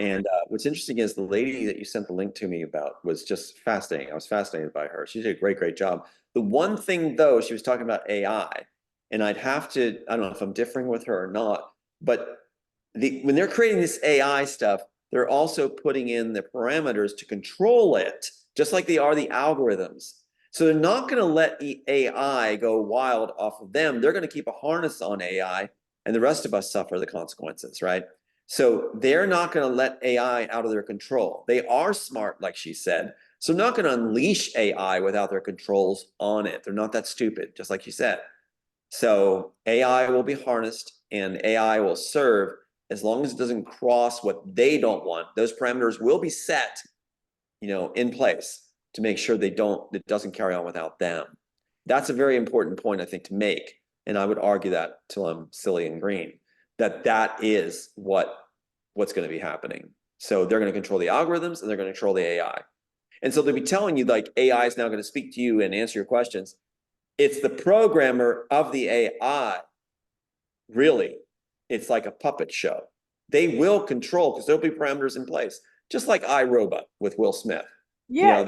And what's interesting is the lady that you sent the link to me about was just fascinating. I was fascinated by her. She did a great job. The one thing though, she was talking about AI, and I don't know if I'm differing with her or not, but when they're creating this AI stuff, they're also putting in the parameters to control it, just like they are the algorithms. So they're not going to let AI go wild off of them. They're going to keep a harness on AI, and the rest of us suffer the consequences, right? So they're not going to let AI out of their control. They are smart, like she said. So they're not going to unleash AI without their controls on it. They're not that stupid, just like you said. So AI will be harnessed and AI will serve as long as it doesn't cross what they don't want. Those parameters will be set, in place to make sure it doesn't carry on without them. That's a very important point, I think, to make. And I would argue that till I'm silly and green, that is what's going to be happening. So they're going to control the algorithms and they're going to control the AI. And so they'll be telling you like AI is now going to speak to you and answer your questions. It's the programmer of the AI. Really, it's like a puppet show. They will control because there'll be parameters in place, just like iRobot with Will Smith. Yeah.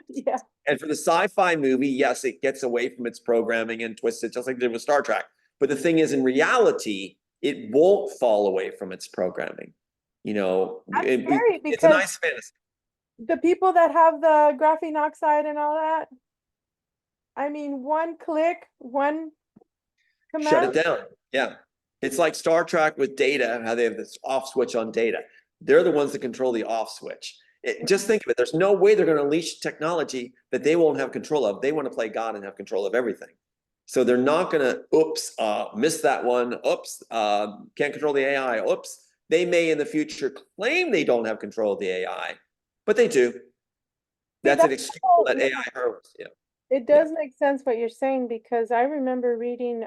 Yeah. And for the sci-fi movie, yes, it gets away from its programming and twists it, just like it did with Star Trek. But the thing is, in reality, it won't fall away from its programming. Scary it's a nice fantasy. The people that have the graphene oxide and all that, I mean, one click, one command. Shut it down. Yeah. It's like Star Trek with Data, how they have this off switch on Data. They're the ones that control the off switch. Just think of it. There's no way they're going to unleash technology that they won't have control of. They want to play God and have control of everything. So they're not going to, miss that one. Oops, can't control the AI. Oops. They may in the future claim they don't have control of the AI, but they do. That's an excuse that AI hurts. Yeah. It does make sense what you're saying, because I remember reading,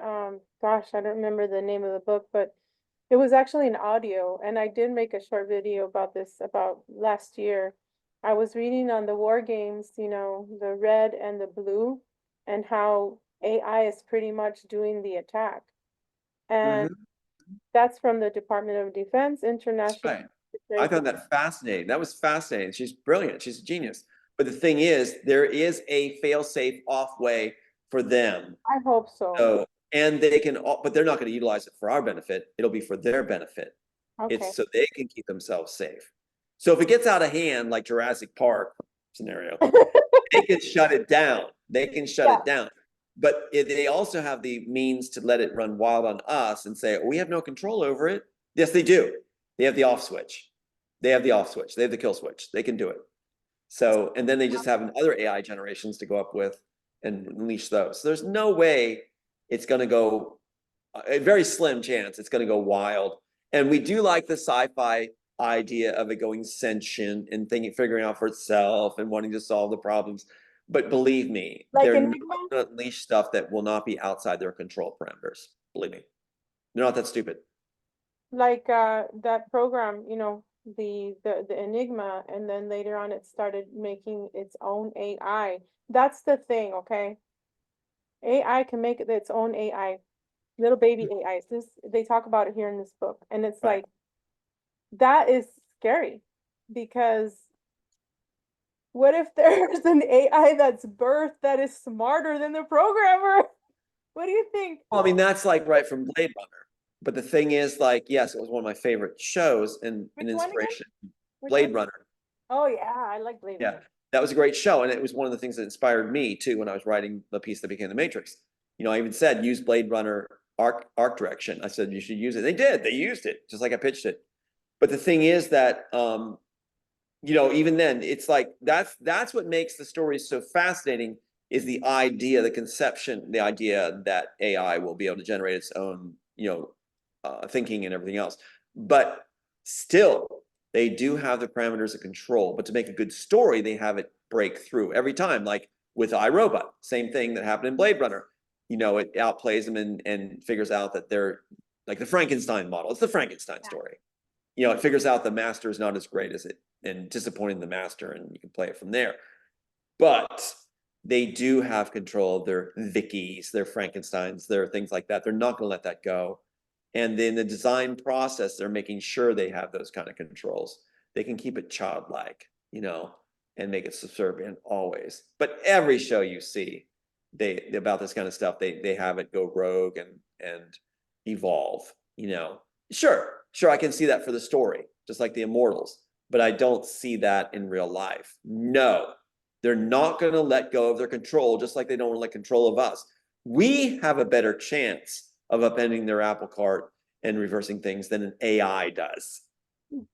gosh, I don't remember the name of the book, but it was actually an audio, and I did make a short video about this about last year. I was reading on the war games, the red and the blue, and how AI is pretty much doing the attack. And that's from the Department of Defense, International. Right. I found that fascinating. That was fascinating. She's brilliant. She's a genius. But the thing is, there is a fail-safe off way for them. I hope so. And they can, but they're not going to utilize it for our benefit. It'll be for their benefit. Okay. It's so they can keep themselves safe. So if it gets out of hand, like Jurassic Park scenario, they can shut it down. They can shut it down. But they also have the means to let it run wild on us and say, we have no control over it. Yes, they do. They have the off switch. They have the off switch. They have the kill switch. They can do it. So, and then they just have other AI generations to go up with and unleash those. So there's no way it's going to go, a very slim chance it's going to go wild. And we do like the sci-fi idea of it going sentient and thinking, figuring out for itself and wanting to solve the problems. But believe me, Like they're not Enigma? going to unleash stuff that will not be outside their control parameters. Believe me, they're not that stupid. Like that program, you know, the Enigma, and then later on it started making its own AI. That's the thing, okay? AI can make its own AI, little baby AIs. This they talk about it here in this book, and it's Right. like that is scary because what if there's an AI that's birthed that is smarter than the programmer? What do you think? Well, I mean, that's like right from Blade Runner. But the thing is, like, yes, it was one of my favorite shows and Which an one again? inspiration. Which Blade one? Runner. Oh yeah, I like Blade Yeah, Runner. that was a great show. And it was one of the things that inspired me too when I was writing the piece that became The Matrix. You know, I even said, use Blade Runner arc direction. I said, you should use it. They did. They used it, just like I pitched it. But the thing is that, you know, even then, it's like that's what makes the story so fascinating is the idea, the conception, the idea that AI will be able to generate its own, you know, thinking and everything else. But still, they do have the parameters of control. But to make a good story, they have it break through every time. Like with iRobot, same thing that happened in Blade Runner. You know, it outplays them and figures out that they're like the Frankenstein model. It's the Frankenstein story. You know, it figures out the master is not as great as it and disappointing the master, and you can play it from there. But they do have control of their Vickies, their Frankensteins, their things like that. They're not going to let that go. And in the design process, they're making sure they have those kind of controls. They can keep it childlike, you know, and make it subservient always. But every show you see, they about this kind of stuff, they have it go rogue and evolve, you know. Sure, I can see that for the story, just like the Immortals, but I don't see that in real life. No, they're not going to let go of their control, just like they don't want to let control of us. We have a better chance of upending their apple cart and reversing things than an AI does.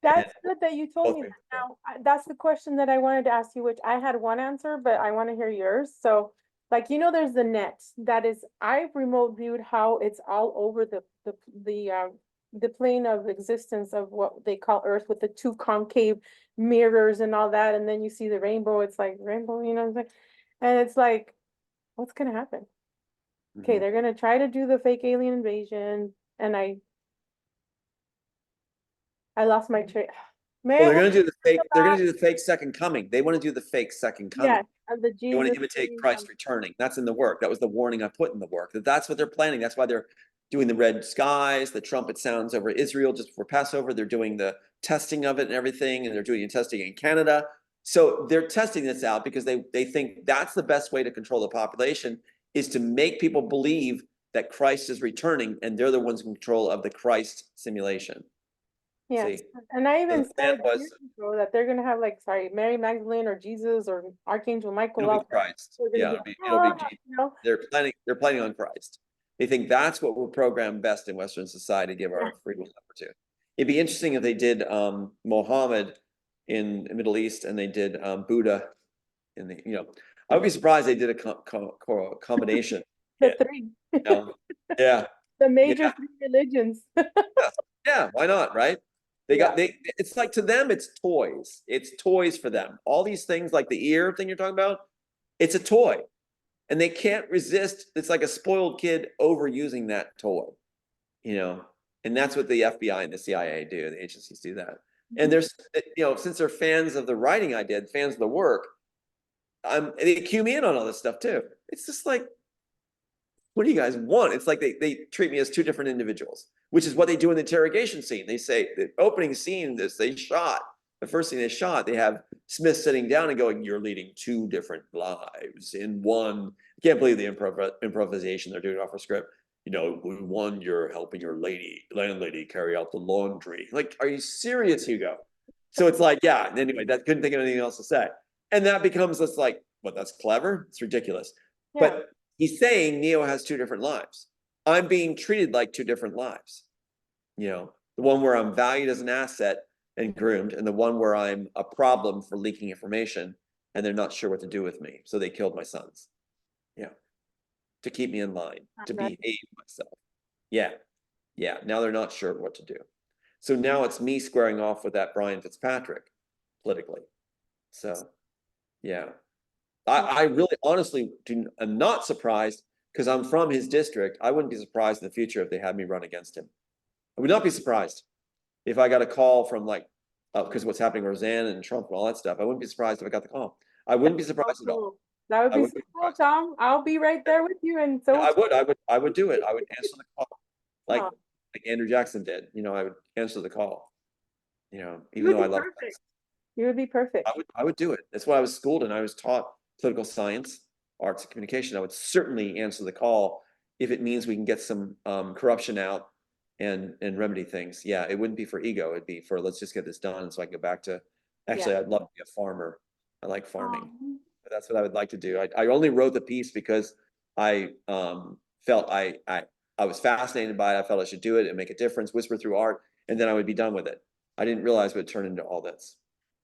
That's good that you told me that. So. Now, that's the question that I wanted to ask you, which I had one answer, but I want to hear yours. So, like, you know, there's the net that is, I've remote viewed how it's all over the plane of existence of what they call Earth with the two concave mirrors and all that, and then you see the rainbow. It's like rainbow, you know what I'm saying? And it's like, what's gonna happen? Okay, they're gonna try to do the fake alien invasion, and I lost my train. Well, Man, they're going to do the fake. They're going about to do the fake second coming. They want to do the fake second coming. yes, the They want Jesus to imitate thing, Christ returning. That's in the work. That was the warning I put in the work. That's what they're planning. That's why they're doing the red skies, the trumpet sounds over Israel just before Passover. They're doing the testing of it and everything, and they're doing the testing in Canada. So they're testing this out because they think that's the best way to control the population is to make people believe that Christ is returning, and they're the ones in control of the Christ simulation. yes. See, And I so even the plan said was years ago that they're gonna have like, sorry, Mary Magdalene or Jesus or Archangel Michael it'll be out there. Christ. They're gonna Yeah, be, it'll be ah, Jesus. you know, They're planning on Christ. They think that's what we're programmed best in Western society to give yeah, our freedom over to. It'd be interesting if they did Mohammed in the Middle East and they did Buddha in the, you know, I would be surprised they did a combination. the Yeah, three, you know? Yeah, the major yeah, three religions. yeah, yeah, why not, right? Yeah. It's like to them, it's toys. It's toys for them. All these things like the ear thing you're talking about, it's a toy. And they can't resist. It's like a spoiled kid overusing that toy, you know, and that's what the FBI and the CIA do. The agencies do that. And there's, you know, since they're fans of the writing I did, fans of the work, they cue me in on all this stuff too. It's just like, what do you guys want? It's like they treat me as two different individuals, which is what they do in the interrogation scene. They say the opening scene, they shot, the first scene they shot, they have Smith sitting down and going, you're leading two different lives in one. I can't believe the improvisation they're doing off a script. You know, one, you're helping your landlady carry out the laundry. Like, are you serious, Hugo? So it's like, yeah, anyway, that couldn't think of anything else to say. And that becomes this like, well, that's clever. It's ridiculous. Yeah. But he's saying Neo has two different lives. I'm being treated like two different lives. You know, the one where I'm valued as an asset and groomed, and the one where I'm a problem for leaking information and they're not sure what to do with me. So they killed my sons. Yeah. To keep me in line, to Right. behave myself. Yeah. Yeah. Now they're not sure what to do. So now it's me squaring off with that Brian Fitzpatrick politically. So yeah. I really honestly am not surprised because I'm from his district. I wouldn't be surprised in the future if they had me run against him. I would not be surprised if I got a call from like, because what's happening with Roseanne and Trump and all that stuff. I wouldn't be surprised if I got the call. I wouldn't be surprised at all. Cool. That would I be wouldn't so be cool, surprised. Tom. I'll be right there with you, and so Yeah, I would do it. I would answer the call, like oh, like Andrew Jackson did. I would answer the call. you Even would though be I love perfect. You would be perfect. I would do it. That's what I was schooled in. I was taught political science, arts, and communication. I would certainly answer the call if it means we can get some corruption out and remedy things. Yeah, it wouldn't be for ego. It'd be for let's just get this done so I can go back to. Actually, Yeah. I'd love to be a farmer. I like farming. Um, But that's what I would like to do. I only wrote the piece because I felt I was fascinated by it. I felt I should do it and make a difference, whisper through art, and then I would be done with it. I didn't realize it would turn into all this.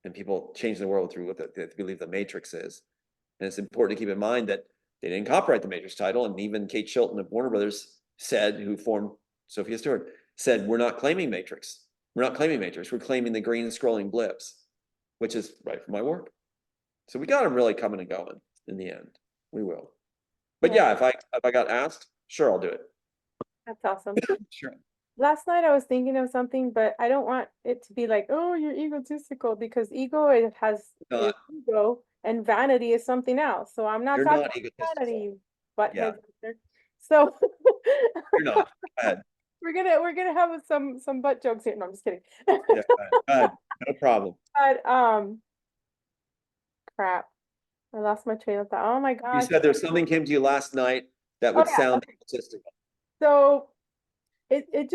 And people change the world through what they believe the Matrix is. And it's important to keep in mind that they didn't copyright the Matrix title. And even Kate Chilton of Warner Brothers said, who formed Sophia Stewart, said, we're not claiming Matrix. We're not claiming Matrix. We're claiming the green scrolling blips, which is right for my work. So we got them really coming and going in the end. We will. But yeah, yeah, if I got asked, sure, I'll do it. that's awesome. Sure. Last night I was thinking of something, but I don't want it to be like, oh, you're egotistical, because ego is Not, ego and vanity is something else. So I'm not you're talking not about vanity, egotistical. you Yeah, buttheads. out there. So you're not. Go ahead. we're gonna have some butt jokes here. No, I'm just kidding. Yeah, go ahead. Go ahead. No problem. But crap. I lost my train of thought. Oh my You gosh. said there's something came to you last night that Oh would yeah. sound Okay. egotistical. So it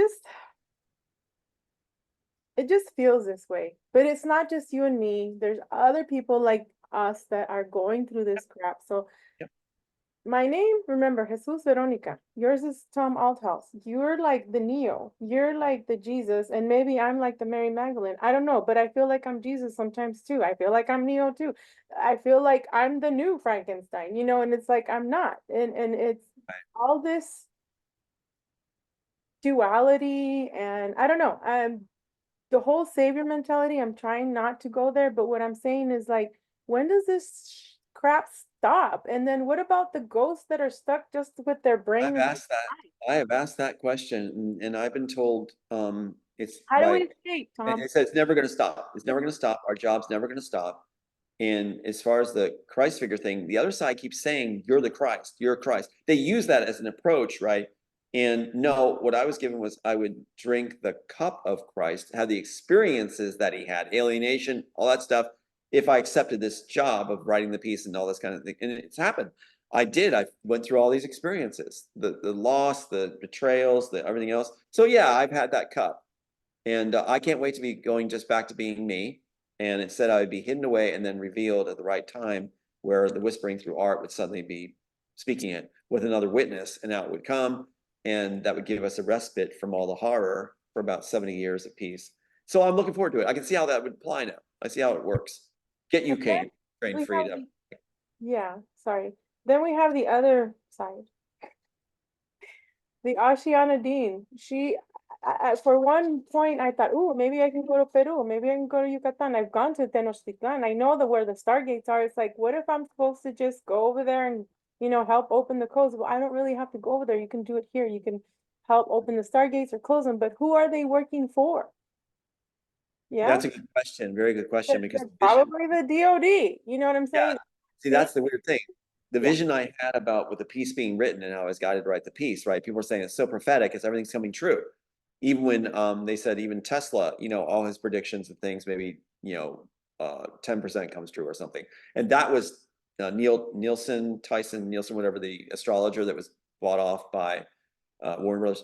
just feels this way. But it's not just you and me. There's other people like us that are going through this crap. So Yep. my name, remember, Jesus Veronica. Yours is Tom Althouse. You're like the Neo. You're like the Jesus, and maybe I'm like the Mary Magdalene. I don't know, but I feel like I'm Jesus sometimes too. I feel like I'm Neo too. I feel like I'm the new Frankenstein, and it's like I'm not. And it's all this duality, and I don't know. The whole savior mentality, I'm trying not to go there, but what I'm saying is like, when does this crap stop? And then what about the ghosts that are stuck just with their brain I've and asked that. I have asked that question, and I've been told it's how do by we escape, Tom? it says it's never going to stop. It's never going to stop. Our job's never going to stop. And as far as the Christ figure thing, the other side keeps saying, you're the Christ, you're Christ. They use that as an approach, right? And no, what I was given was I would drink the cup of Christ, have the experiences that he had, alienation, all that stuff, if I accepted this job of writing the piece and all this kind of thing. And it's happened. I did. I went through all these experiences, the loss, the betrayals, the everything else. So yeah, I've had that cup. And I can't wait to be going just back to being me. And instead, I would be hidden away and then revealed at the right time, where the whispering through art would suddenly be speaking it with another witness, and out it would come. And that would give us a respite from all the horror for about 70 years of peace. So I'm looking forward to it. I can see how that would apply now. I see how it works. Get And then Uktlraine we free have to. yeah, sorry. Then we have the other side, the Ashiana Dean. For one point, I thought, oh, maybe I can go to Peru. Maybe I can go to Yucatan. I've gone to Tenochtitlan. I know where the stargates are. It's like, what if I'm supposed to just go over there and, help open the codes? Well, I don't really have to go over there. You can do it here. You can help open the stargates or close them. But who are they working for? Yeah, That's a good question. Very good question, because the vision. probably the DOD. You know what I'm Yeah. saying? See, See? that's the weird thing. The Yeah. vision I had about with the piece being written and how I was guided to write the piece, right? People were saying it's so prophetic, it's everything's coming true. Even when they said even Tesla, all his predictions and things, maybe 10% comes true or something. And that was Tyson Nielsen, whatever, the astrologer that was bought off by Warner Brothers.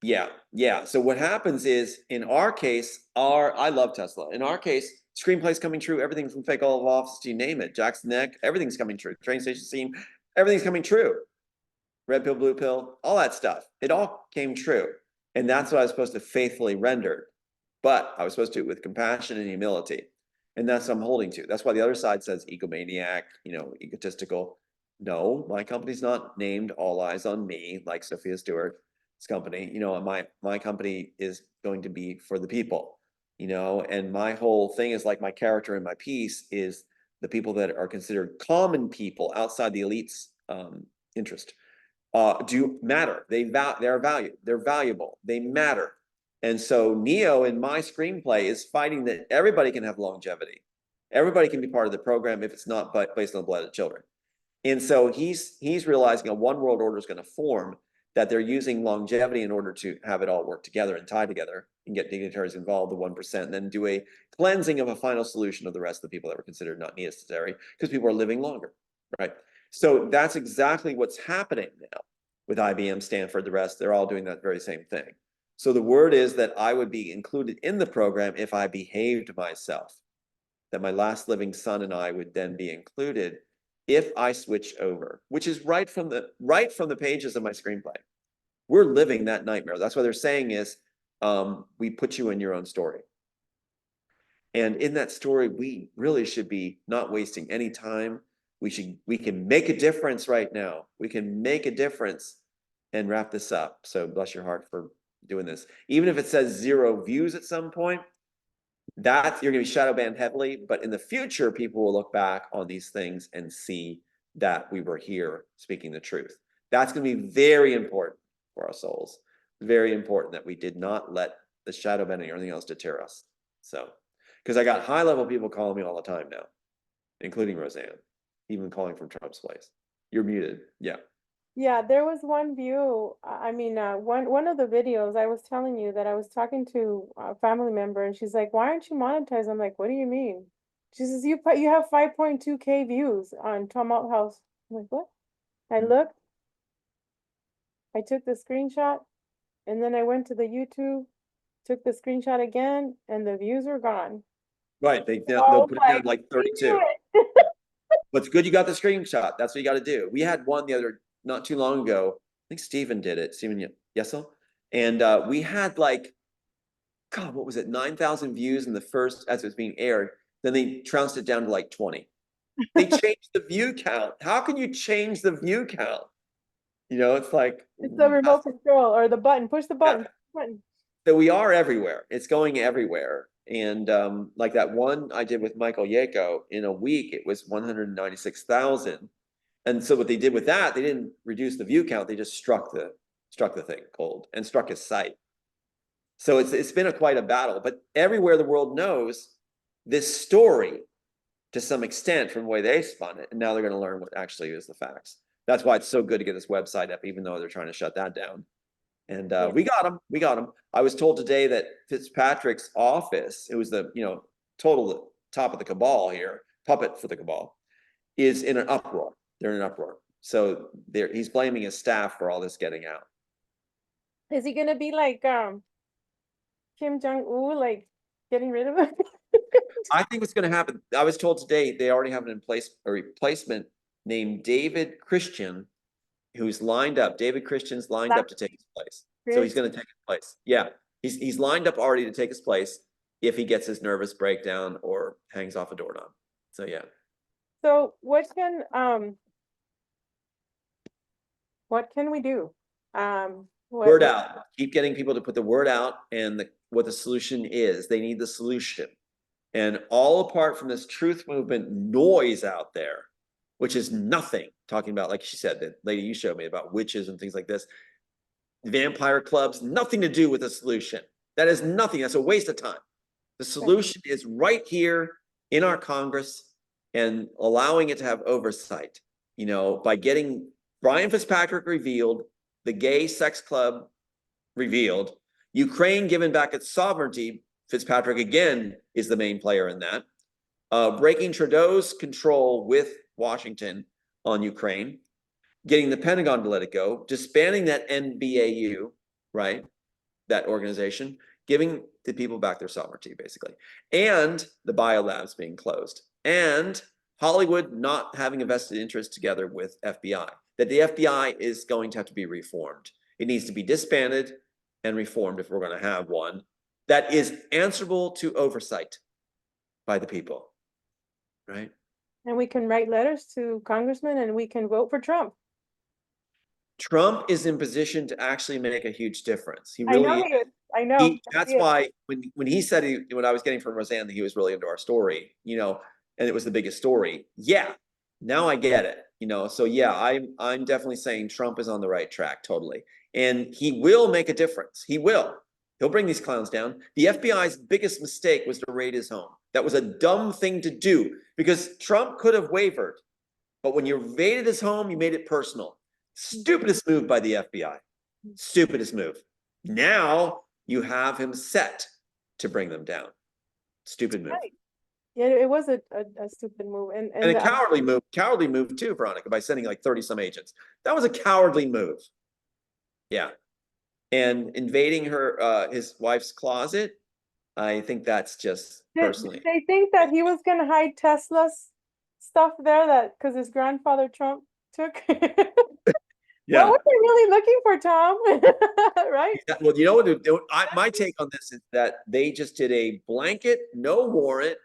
Yeah, yeah. So what happens is, in our case, I love Tesla. In our case, screenplays coming true, everything from Fake All of Office to you name it, Jackson Neck, everything's coming true. Train station scene, everything's coming true. Red pill, blue pill, all that stuff. It all came true. And that's what I was supposed to faithfully render. but I was supposed to do it with compassion and humility. And that's what I'm holding to. That's why the other side says egomaniac, egotistical. No, my company's not named All Eyes on Me like Sophia Stewart's company. My company is going to be for the people, and my whole thing is like my character in my piece is the people that are considered common people outside the elite's interest do matter. They're valued. They're valuable. They matter. And so Neo in my screenplay is fighting that everybody can have longevity. Everybody can be part of the program if it's not based on the blood of children. And so he's realizing a one world order is going to form, that they're using longevity in order to have it all work together and tie together and get dignitaries involved, the 1%, and then do a cleansing of a final solution of the rest of the people that were considered not necessary because people are living longer, right? So that's exactly what's happening now with IBM, Stanford, the rest. They're all doing that very same thing. So the word is that I would be included in the program if I behaved myself, that my last living son and I would then be included if I switch over, which is right from the pages of my screenplay. We're living that nightmare. That's what they're saying is, we put you in your own story. And in that story, we really should be not wasting any time. We can make a difference right now. We can make a difference and wrap this up. So bless your heart for doing this. Even if it says 0 views at some point, that you're going to be shadow banned heavily. But in the future, people will look back on these things and see that we were here speaking the truth. That's going to be very important for our souls. Very important that we did not let the shadow banning or anything else deter us. So, because I got high level people calling me all the time now, including Roseanne, even calling from Trump's place. You're muted. Yeah. Yeah, there was one view. One of the videos I was telling you that I was talking to a family member, and she's like, "Why aren't you monetized?" I'm like, "What do you mean?" She says, You have 5.2K views on Tomalthouse." I'm like, "What?" I looked, I took the screenshot, and then I went to the YouTube, took the screenshot again, and the views are gone. Right. I They'll was put it down like, like "We knew 32. it." But it's good you got the screenshot. That's what you got to do. We had one not too long ago. I think Stephen did it. Stephen Yesel. And we had like, God, what was it? 9,000 views in the first as it was being aired. Then they trounced it down to like 20. They changed the view count. How can you change the view count? It's like, It's the remote control or the button. Push the yeah. button. Button. So we are everywhere. It's going everywhere. And like that one I did with Michael Yako, in a week, it was 196,000. And so what they did with that, they didn't reduce the view count. They just struck the thing cold and struck his site. So it's been quite a battle. But everywhere the world knows this story to some extent from the way they spun it. And now they're going to learn what actually is the facts. That's why it's so good to get this website up, even though they're trying to shut that down. And Yeah. we got them. We got them. I was told today that Fitzpatrick's office, it was the total top of the cabal here, puppet for the cabal, is in an uproar. They're in an uproar. So he's blaming his staff for all this getting out. Is he gonna be like Kim Jong-un, like getting rid of it? I think what's going to happen, I was told today they already have a replacement named David Christian, who's lined up. David Christian's lined up to take his place. So he's going to take his place. Yeah. He's lined up already to take his place if he gets his nervous breakdown or hangs off a doorknob. So yeah. So what can we do? Word out. Keep getting people to put the word out and what the solution is. They need the solution. And all apart from this truth movement noise out there, which is nothing, talking about, like she said, the lady you showed me about witches and things like this, vampire clubs, nothing to do with the solution. That is nothing. That's a waste of time. The solution is right here in our Congress and allowing it to have oversight, by getting Brian Fitzpatrick revealed, the gay sex club revealed, Ukraine given back its sovereignty. Fitzpatrick again is the main player in that. Breaking Trudeau's control with Washington on Ukraine, getting the Pentagon to let it go, disbanding that NBAU, right? That organization, giving the people back their sovereignty, basically, and the biolabs being closed, and Hollywood not having a vested interest together with FBI, that the FBI is going to have to be reformed. It needs to be disbanded and reformed if we're going to have one. that is answerable to oversight by the people, right? And we can write letters to congressmen and we can vote for Trump. Trump is in position to actually make a huge difference. He I really know is. he is. I know. That's He is. why when he said what I was getting from Roseanne, that he was really into our story, and it was the biggest story. Yeah, now I get it. So yeah, I'm definitely saying Trump is on the right track, totally, and he will make a difference. He will. He'll bring these clowns down. The FBI's biggest mistake was to raid his home. That was a dumb thing to do because Trump could have wavered, but when you raided his home, you made it personal. Stupidest move by the FBI. Stupidest move. Now you have him set to bring them down. Stupid move. Right. Yeah, it was a stupid move. And And a cowardly move too, Veronica, by sending like 30 some agents. That was a cowardly move. Yeah. And invading his wife's closet, I think that's just personally. did they think that he was gonna hide Tesla's stuff there that because his grandfather Trump took? Yeah. What were they really looking for, Tom? Right? Well, my take on this is that they just did a blanket, no warrant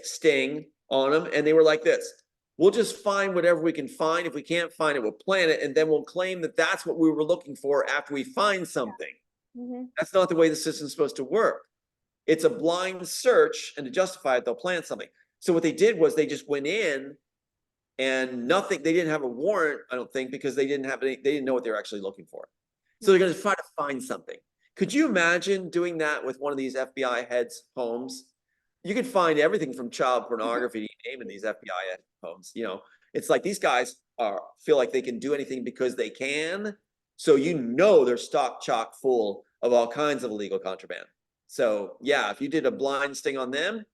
sting on them, and they were like this: we'll just find whatever we can find. If we can't find it, we'll plant it, and then we'll claim that that's what we were looking for after we find something. Mm-hmm. That's not the way the system's supposed to work. It's a blind search, and to justify it, they'll plant something. So what they did was they just went in and nothing. They didn't have a warrant, I don't think, because they didn't know what they were actually looking for. So they're going to try to find something. Could you imagine doing that with one of these FBI heads' homes? You could find everything from child pornography to name in these FBI homes. It's like these guys feel like they can do anything because they can. So they're stock chock full of all kinds of illegal contraband. So yeah, if you did a blind sting on them,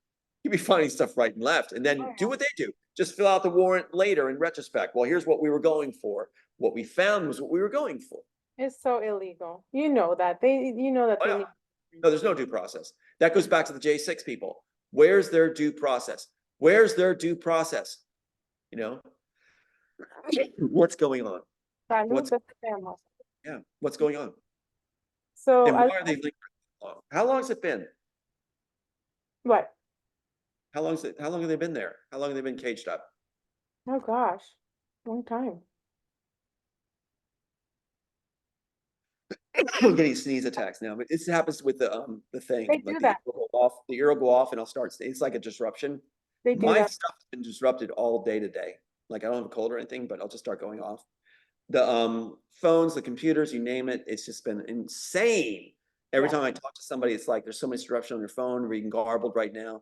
you'd be finding stuff right and left, and then do what they do. Just fill out the warrant later in retrospect. Well, here's what we were going for. What we found was what we were going for. It's so illegal. You know that. They No, there's no due process. That goes back to the J6 people. Where's their due process? Where's their due process? What's going on? What's going on? So and why are they lingering long? How long has it been? What? How long have they been there? How long have they been caged up? Oh gosh, long time. I'm getting sneeze attacks now, but this happens with the thing. They do Like that. the ear will go off, and I'll start. It's like a disruption. They do My that. stuff's been disrupted all day today. Like I don't have a cold or anything, but I'll just start going off. The phones, the computers, you name it. It's just been insane. Every time I talk to somebody, it's like there's so much disruption on your phone, reading garbled right now.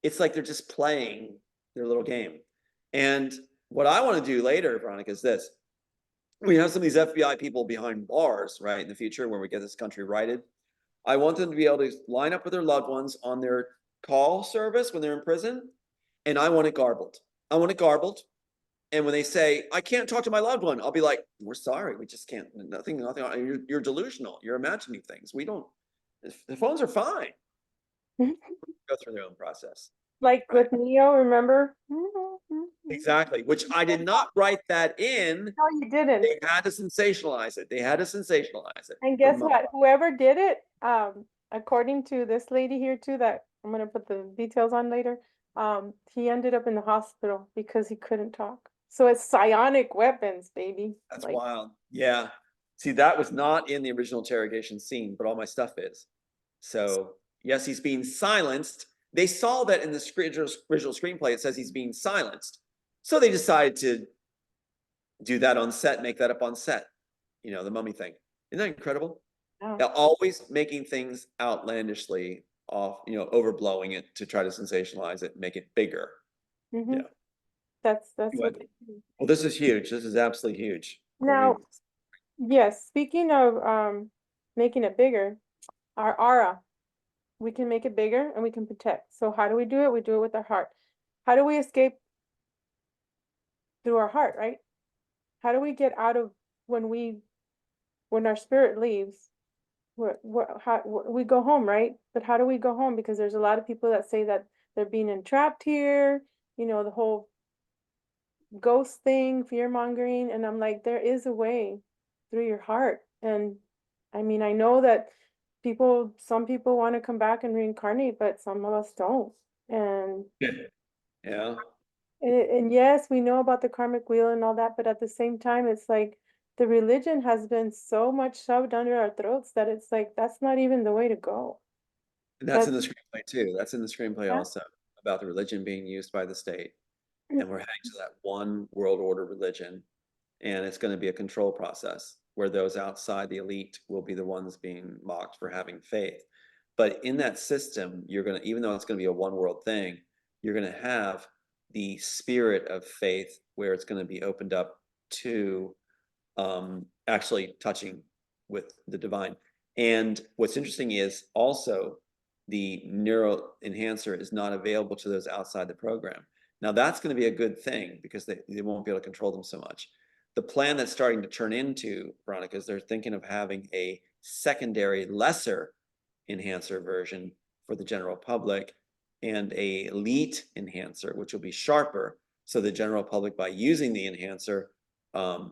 It's like they're just playing their little game. And what I want to do later, Veronica, is this. We have some of these FBI people behind bars, right, in the future when we get this country righted. I want them to be able to line up with their loved ones on their call service when they're in prison, and I want it garbled. I want it garbled. And when they say, I can't talk to my loved one, I'll be like, we're sorry, we just can't, nothing, you're delusional, you're imagining things. We don't, the phones are fine. Go through their own process. Like with Neo, remember? Exactly, which I did not write that in. No, you didn't. They had to sensationalize it. And guess what? Whoever did it, according to this lady here too, that I'm gonna put the details on later, he ended up in the hospital because he couldn't talk. So it's psionic weapons, baby. That's wild. Yeah. See, that was not in the original interrogation scene, but all my stuff is. So yes, he's being silenced. They saw that in the original screenplay. It says he's being silenced. So they decided to do that on set, make that up on set. The mummy thing. Isn't that incredible? Oh. They're always making things outlandishly off, overblowing it to try to sensationalize it, make it bigger. Mm-hmm. Yeah. That's what they do. Well, this is huge. This is absolutely huge. Now, yes, speaking of making it bigger, our aura, we can make it bigger and we can protect. So how do we do it? We do it with our heart. How do we escape? Through our heart, right? How do we get out of when our spirit leaves? We go home, right? But how do we go home? Because there's a lot of people that say that they're being entrapped here, the whole ghost thing, fear mongering. And I'm like, there is a way through your heart. And I mean, I know that some people want to come back and reincarnate, but some of us don't. And Yeah. and yes, we know about the karmic wheel and all that, but at the same time, it's like the religion has been so much shoved under our throats that it's like that's not even the way to go. And that's in That's the screenplay too. That's in the screenplay yeah. also about the religion being used by the state. Mm. And we're heading to that one world order religion. And it's going to be a control process where those outside the elite will be the ones being mocked for having faith. But in that system, you're going to, even though it's going to be a one world thing, you're going to have the spirit of faith where it's going to be opened up to actually touching with the divine. And what's interesting is also the neural enhancer is not available to those outside the program. Now that's going to be a good thing because they won't be able to control them so much. The plan that's starting to turn into, Veronica, is they're thinking of having a secondary, lesser enhancer version for the general public and a elite enhancer, which will be sharper. So the general public, by using the enhancer,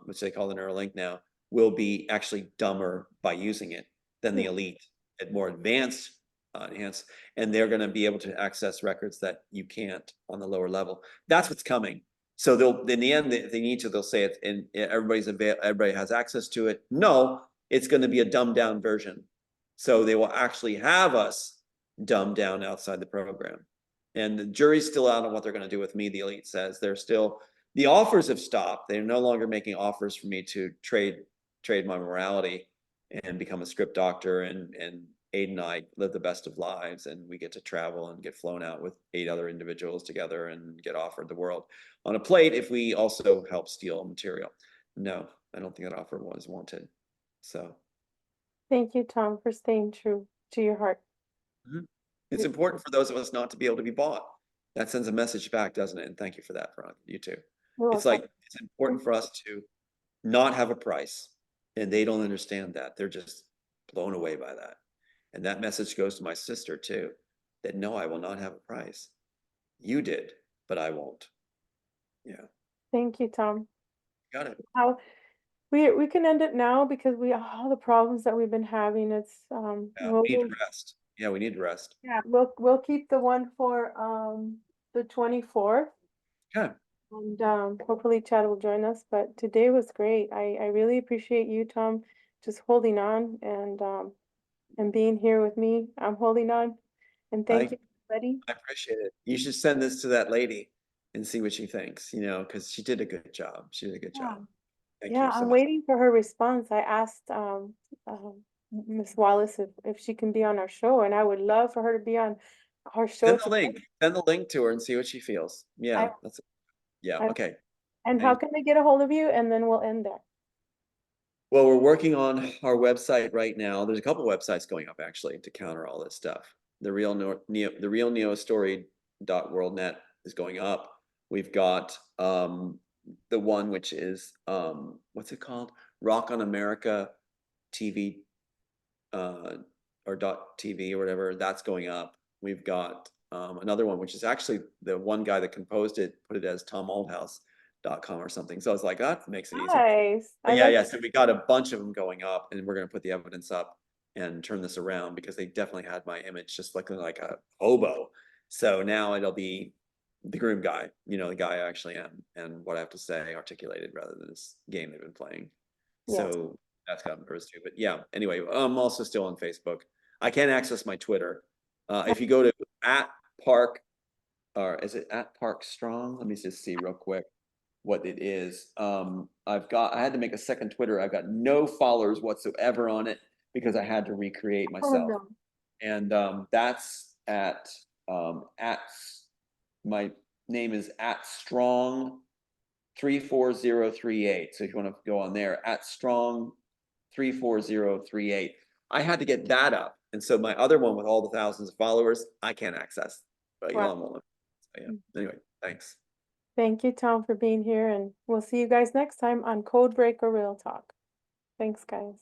which they call the Neuralink now, will be actually dumber by using it than the elite at more advanced enhanced, and they're going to be able to access records that you can't on the lower level. That's what's coming. So they'll, in the end, if they need to, they'll say it, and everybody has access to it. No, it's going to be a dumbed down version. So they will actually have us dumbed down outside the program. And the jury's still out on what they're going to do with me, the elite says. They're still, the offers have stopped. They're no longer making offers for me to trade my morality and become a script doctor, and Aid and I live the best of lives, and we get to travel and get flown out with 8 other individuals together and get offered the world on a plate if we also help steal material. No, I don't think that offer was wanted. So Thank you, Tom, for staying true to your heart. it's important for those of us not to be able to be bought. That sends a message back, doesn't it? And thank you for that, Veronica. You too. You're It's welcome. like, it's important for us to not have a price, and they don't understand that. They're just blown away by that. And that message goes to my sister too, that no, I will not have a price. You did, but I won't. Yeah, Thank you, Tom. got it. How we can end it now because we all the problems that we've been having. It's Yeah, we need to rest. Yeah, we need to rest. yeah, we'll keep the one for the 24th. Yeah, And hopefully Chad will join us. But today was great. I really appreciate you, Tom, just holding on and being here with me. I'm holding on. And thank I you, everybody. I appreciate it. You should send this to that lady and see what she thinks, because she did a good job. She did a good Yeah. job. Thank Yeah, you so I'm much. waiting for her response. I asked Miss Wallace if she can be on our show, and I would love for her to be on our show Send the today. link. Send the link to her and see what she feels. I, Yeah, that's yeah, I, okay. and how Thank can they get a hold of you? And then we'll end there. Well, we're working on our website right now. There's a couple websites going up actually to counter all this stuff. The real neostory.worldnet is going up. We've got the one which is what's it called? Rock on America TV or .tv or whatever. That's going up. We've got another one which is actually the one guy that composed it put it as tomalthouse.com or something. So I was like, that makes it easy. Nice. I But yeah, like yeah. So we got a bunch of them going up, and we're going to put the evidence up and turn this around because they definitely had my image just looking like a hobo. So now it'll be the groom guy, the guy I actually am, and what I have to say articulated rather than this game they've been playing. yes. So that's got nervous too. But yeah, anyway, I'm also still on Facebook. I can't access my Twitter. If you go to @park, or is it @Park Strong? Let me just see real quick what it is. I had to make a second Twitter. I've got no followers whatsoever on it because I had to recreate Oh myself. no. And that's at my name is @strong 34038. So if you want to go on there, @strong 34038. I had to get that up. And so my other one with all the thousands of followers, I can't access. But Wow. Elon won't let me. So yeah. Anyway, thanks. Thank you, Tom, for being here, and we'll see you guys next time on Code Breaker Real Talk. Thanks, guys.